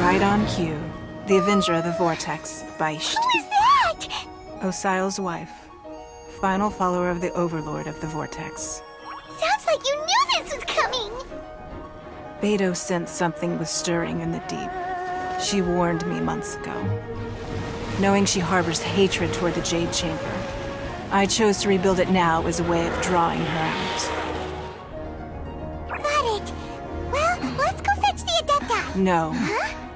Right on cue. The Avenger of the Vortex, Beisht. Who is that? Osial's wife. Final follower of the Overlord of the Vortex. Sounds like you knew this was coming! Beidou sensed something was stirring in the deep. She warned me months ago. Knowing she harbors hatred toward the Jade Chamber, I chose to rebuild it now as a way of drawing her out. Got it. Well, let's go fetch the Adepta. No.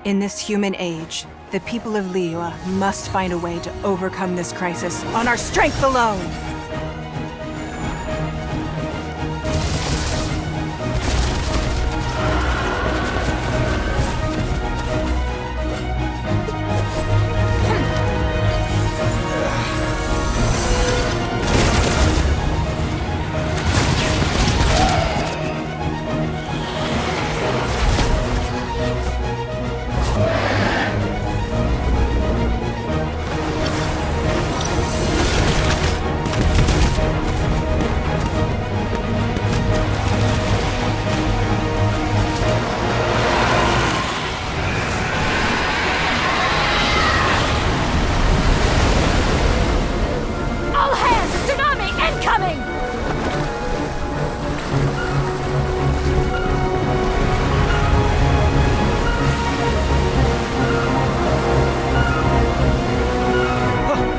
In this human age, the people of Liyue must find a way to overcome this crisis on our strength alone!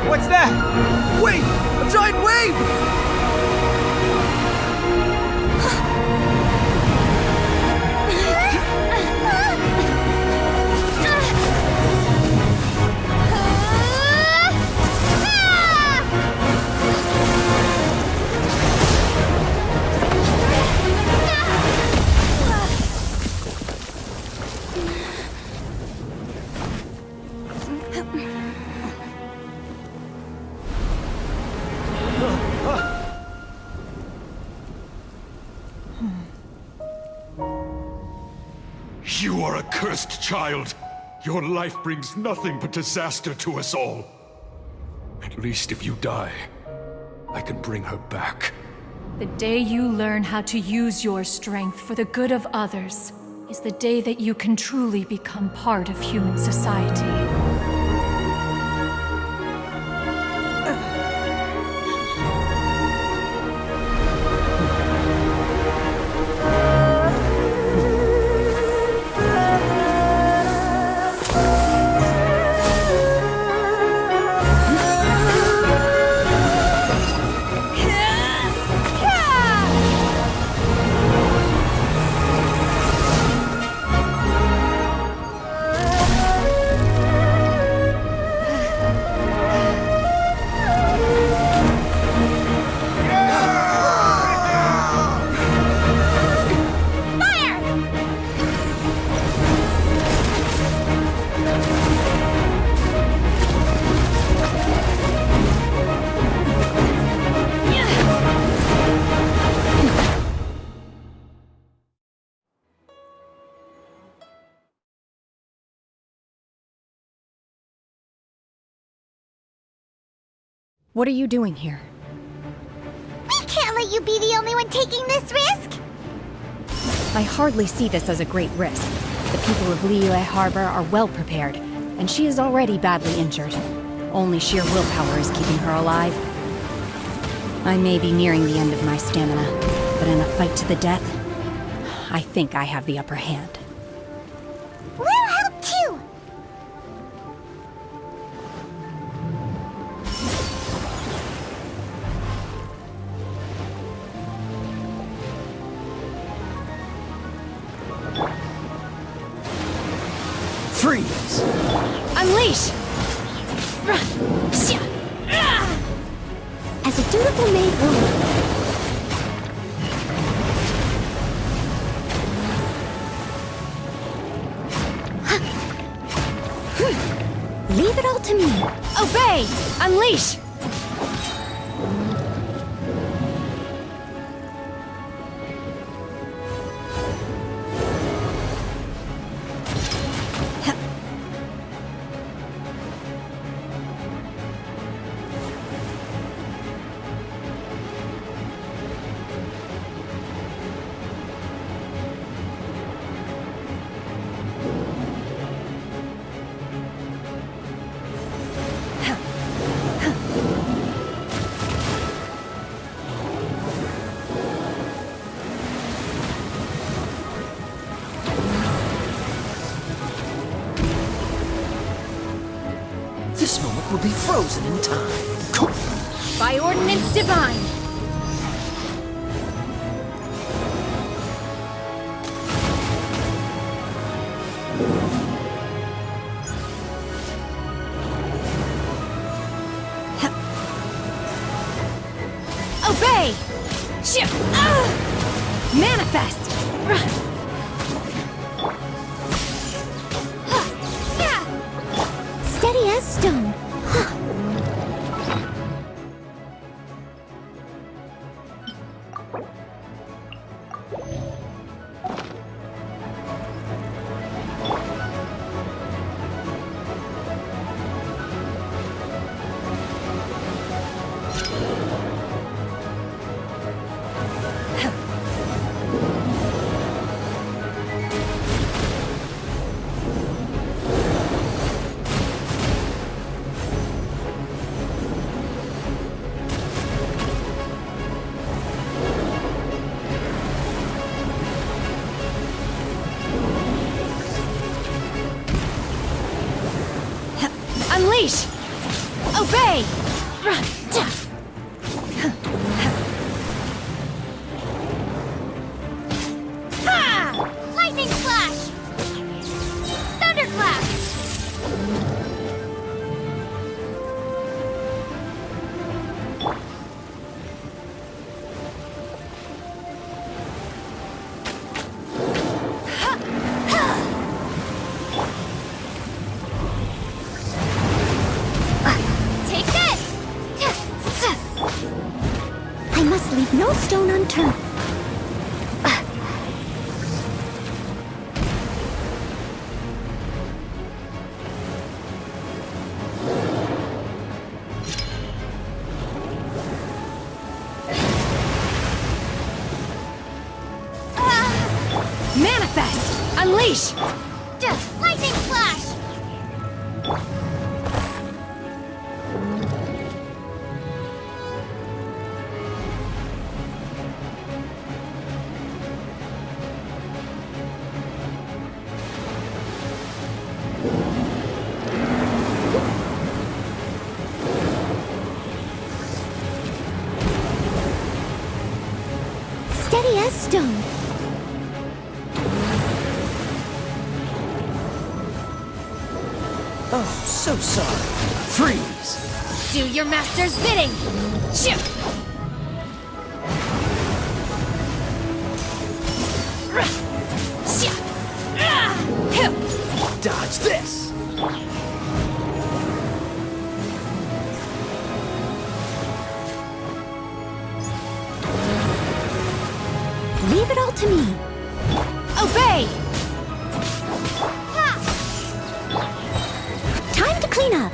What's that? Wait! A giant wave! You are a cursed child. Your life brings nothing but disaster to us all. At least if you die, I can bring her back. The day you learn how to use your strength for the good of others is the day that you can truly become part of human society. What are you doing here? We can't let you be the only one taking this risk! I hardly see this as a great risk. The people of Liyue Harbor are well prepared, and she is already badly injured. Only sheer willpower is keeping her alive. I may be nearing the end of my stamina, but in a fight to the death, I think I have the upper hand. We'll help too! Freeze! Unleash! As a dutiful maid woman, leave it all to me. Obey! Unleash! This moment will be frozen in time. By ordinance divine! Obey! Manifest! Steady as stone. Unleash! Obey! Lightning slash! Thunderclap! Take this! I must leave no stone unturned. Manifest! Unleash! Lightning slash! Steady as stone. Oh, so sorry. Freeze! Do your master's bidding! Dodge this! Leave it all to me. Obey! Time to clean up.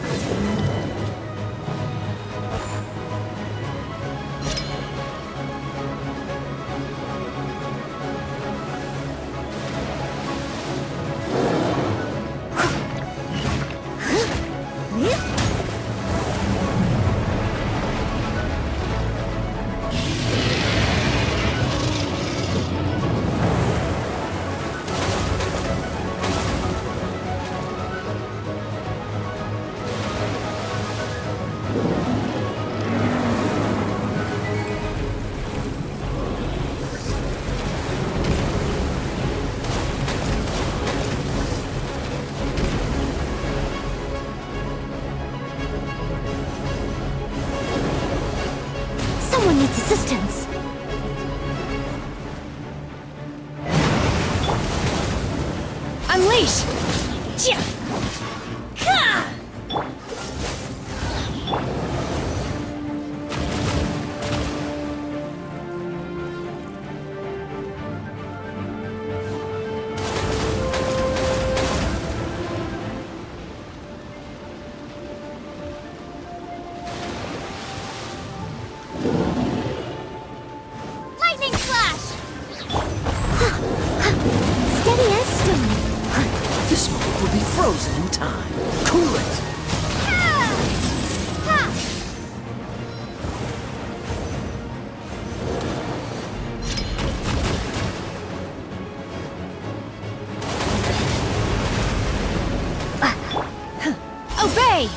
Unleash! Chia! Ka! Lightning slash! Steady as stone. This moment will be frozen in time. Cool it! Obey!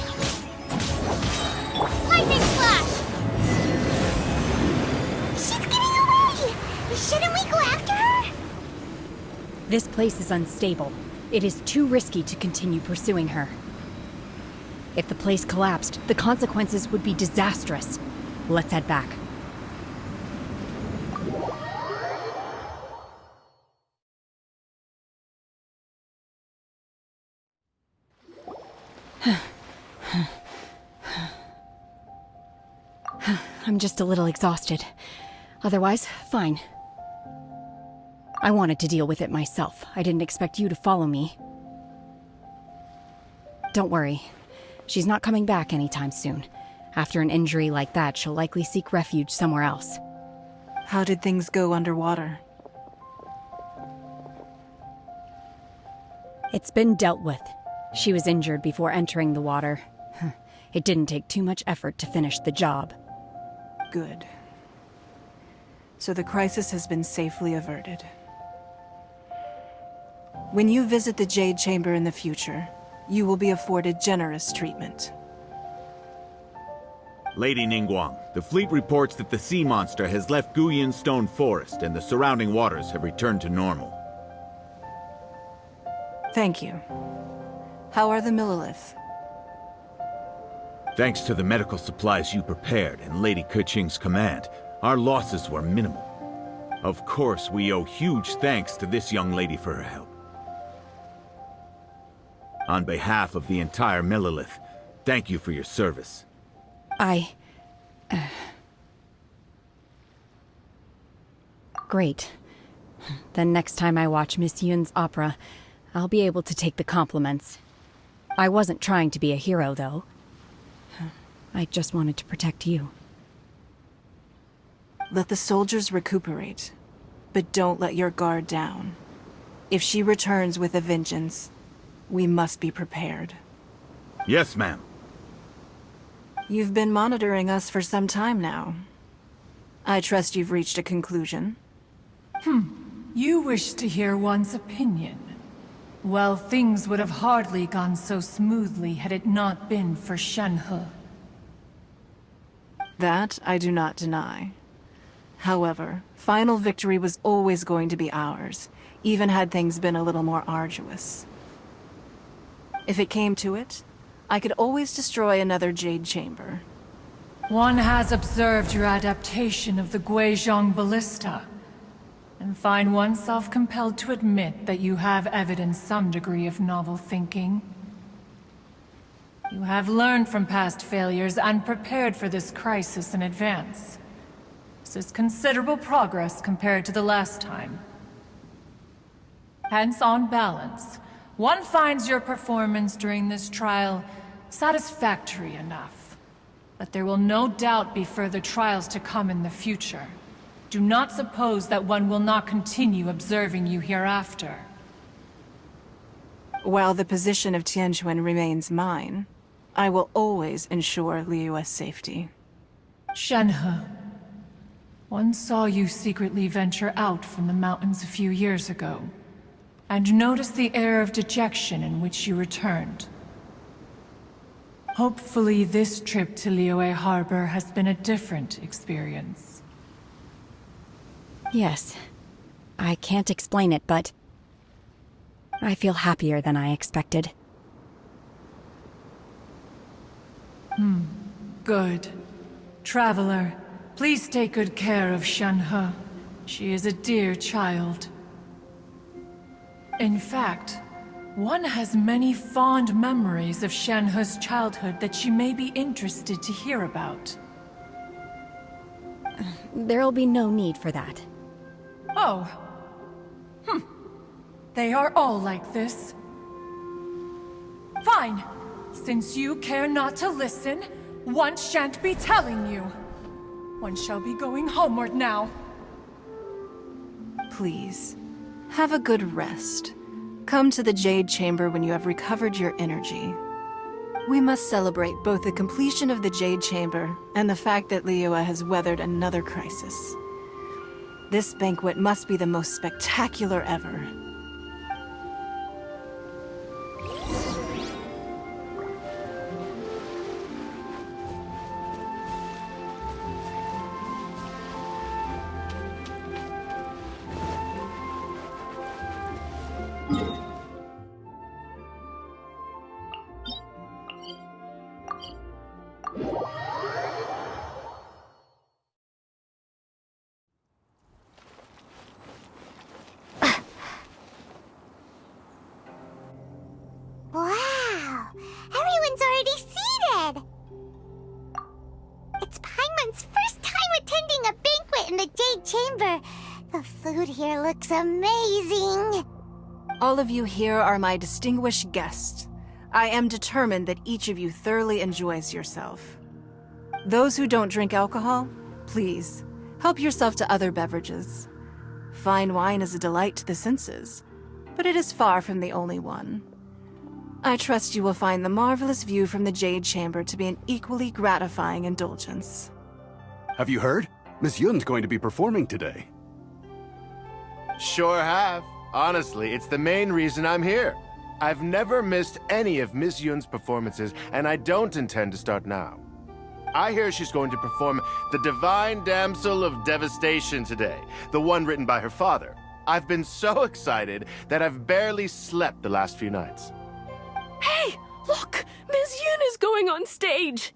Lightning slash! She's getting away! Shouldn't we go after her? This place is unstable. It is too risky to continue pursuing her. If the place collapsed, the consequences would be disastrous. Let's head back. I'm just a little exhausted. Otherwise, fine. I wanted to deal with it myself. I didn't expect you to follow me. Don't worry. She's not coming back anytime soon. After an injury like that, she'll likely seek refuge somewhere else. How did things go underwater? It's been dealt with. She was injured before entering the water. It didn't take too much effort to finish the job. Good. So the crisis has been safely averted. When you visit the Jade Chamber in the future, you will be afforded generous treatment. Lady Ningguang, the fleet reports that the sea monster has left Guyun Stone Forest and the surrounding waters have returned to normal. Thank you. How are the Millilith? Thanks to the medical supplies you prepared and Lady Keqing's command, our losses were minimal. Of course, we owe huge thanks to this young lady for her help. On behalf of the entire Millilith, thank you for your service. Great. Then next time I watch Miss Yun's opera, I'll be able to take the compliments. I wasn't trying to be a hero, though. I just wanted to protect you. Let the soldiers recuperate, but don't let your guard down. If she returns with a vengeance, we must be prepared. Yes, ma'am. You've been monitoring us for some time now. I trust you've reached a conclusion. You wish to hear one's opinion. Well, things would have hardly gone so smoothly had it not been for Shenhe. That I do not deny. However, final victory was always going to be ours, even had things been a little more arduous. If it came to it, I could always destroy another Jade Chamber. One has observed your adaptation of the Guizhong Ballista, and find oneself compelled to admit that you have evidenced some degree of novel thinking. You have learned from past failures and prepared for this crisis in advance. This is considerable progress compared to the last time. Hence, on balance, one finds your performance during this trial satisfactory enough. But there will no doubt be further trials to come in the future. Do not suppose that one will not continue observing you hereafter. While the position of Tianquan remains mine, I will always ensure Liyue's safety. Shenhe, one saw you secretly venture out from the mountains a few years ago, and noticed the air of dejection in which you returned. Hopefully this trip to Liyue Harbor has been a different experience. Yes. I can't explain it, but I feel happier than I expected. Good. Traveler, please take good care of Shenhe. She is a dear child. In fact, One has many fond memories of Shenhe's childhood that she may be interested to hear about. There'll be no need for that. Oh. They are all like this. Fine. Since you care not to listen, one shan't be telling you. One shall be going homeward now. Please, have a good rest. Come to the Jade Chamber when you have recovered your energy. We must celebrate both the completion of the Jade Chamber and the fact that Liyue has weathered another crisis. This banquet must be the most spectacular ever. Wow! Everyone's already seated! It's Paimon's first time attending a banquet in the Jade Chamber. The food here looks amazing. All of you here are my distinguished guests. I am determined that each of you thoroughly enjoys yourself. Those who don't drink alcohol, please, help yourself to other beverages. Fine wine is a delight to the senses, but it is far from the only one. I trust you will find the marvelous view from the Jade Chamber to be an equally gratifying indulgence. Have you heard? Miss Yun's going to be performing today. Sure have. Honestly, it's the main reason I'm here. I've never missed any of Miss Yun's performances, and I don't intend to start now. I hear she's going to perform The Divine Damsel of Devastation today, the one written by her father. I've been so excited that I've barely slept the last few nights. Hey, look! Miss Yun is going on stage!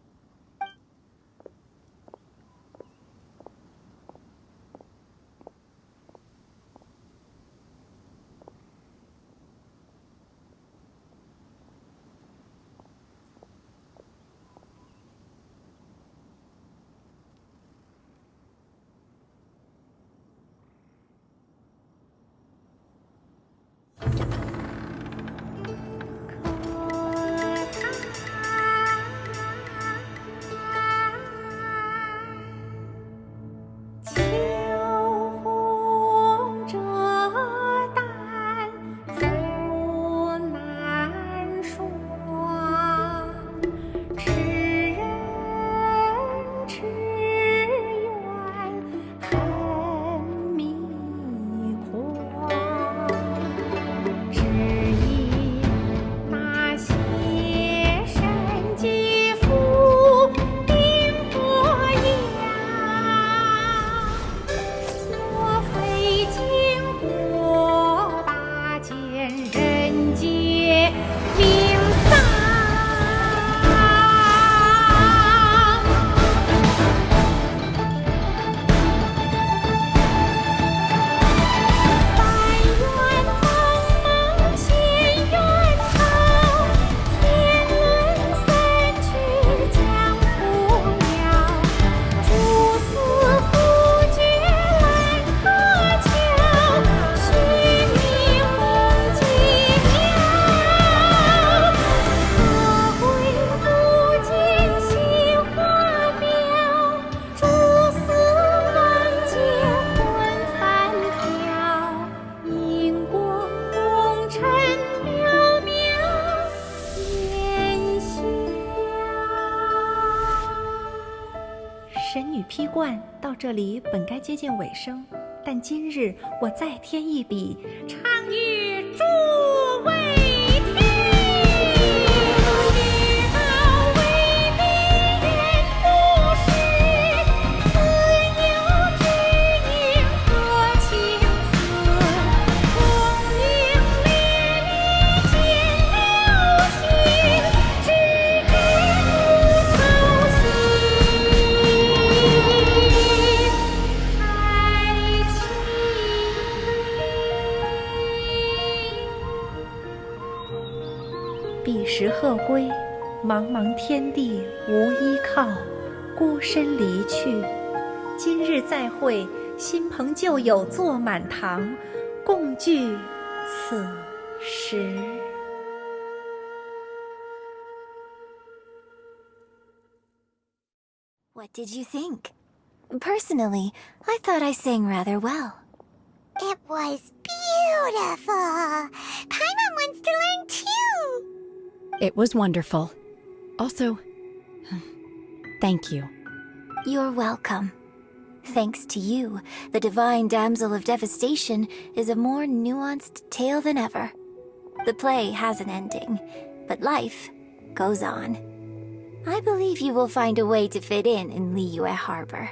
批冠到这里本该接近尾声，但今日我再添一笔，唱与诸位听。世道为民人不识，自有知音多情思。功名烈烈见了心，只知不愁心。爱情。彼时鹤归，茫茫天地无依靠，孤身离去。今日再会，新朋旧友坐满堂，共聚此时。What did you think? Personally, I thought I sang rather well. It was beautiful. Paimon wants to learn too. It was wonderful. Also, thank you. You're welcome. Thanks to you, the Divine Damsel of Devastation is a more nuanced tale than ever. The play has an ending, but life goes on. I believe you will find a way to fit in Liyue Harbor.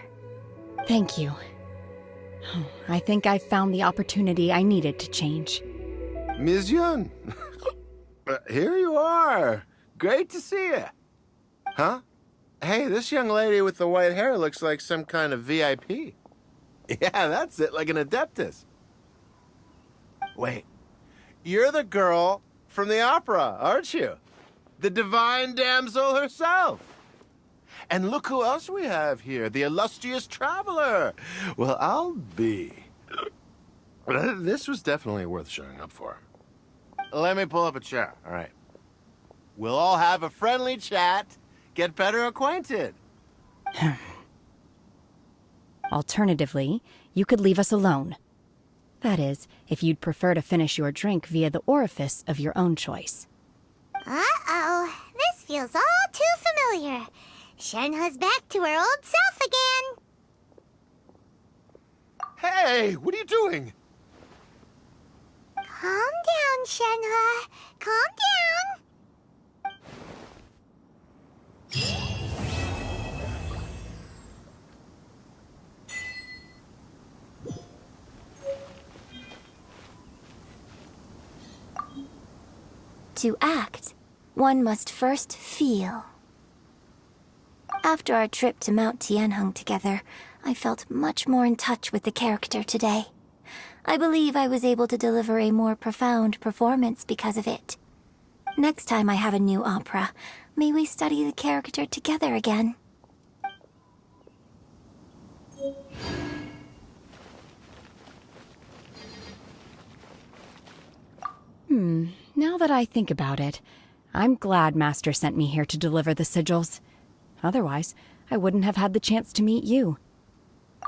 Thank you. I think I found the opportunity I needed to change. Ms. Yun, here you are. Great to see you. Huh? Hey, this young lady with the white hair looks like some kind of VIP. Yeah, that's it, like an Adeptus. Wait, you're the girl from the opera, aren't you? The Divine Damsel herself. And look who else we have here, the illustrious traveler. Well, I'll be. This was definitely worth showing up for. Let me pull up a chair, all right. We'll all have a friendly chat, get better acquainted. Alternatively, you could leave us alone. That is, if you'd prefer to finish your drink via the orifice of your own choice. Uh-oh, this feels all too familiar. Shenhe's back to her old self again. Hey, what are you doing? Calm down, Shenhe. Calm down. To act, one must first feel. After our trip to Mount Tianheng together, I felt much more in touch with the character today. I believe I was able to deliver a more profound performance because of it. Next time I have a new opera, may we study the character together again. Now that I think about it, I'm glad Master sent me here to deliver the sigils. Otherwise, I wouldn't have had the chance to meet you.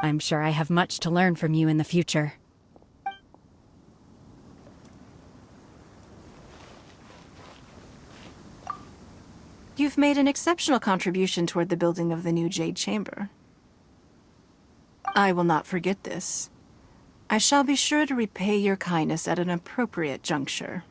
I'm sure I have much to learn from you in the future. You've made an exceptional contribution toward the building of the new Jade Chamber. I will not forget this. I shall be sure to repay your kindness at an appropriate juncture.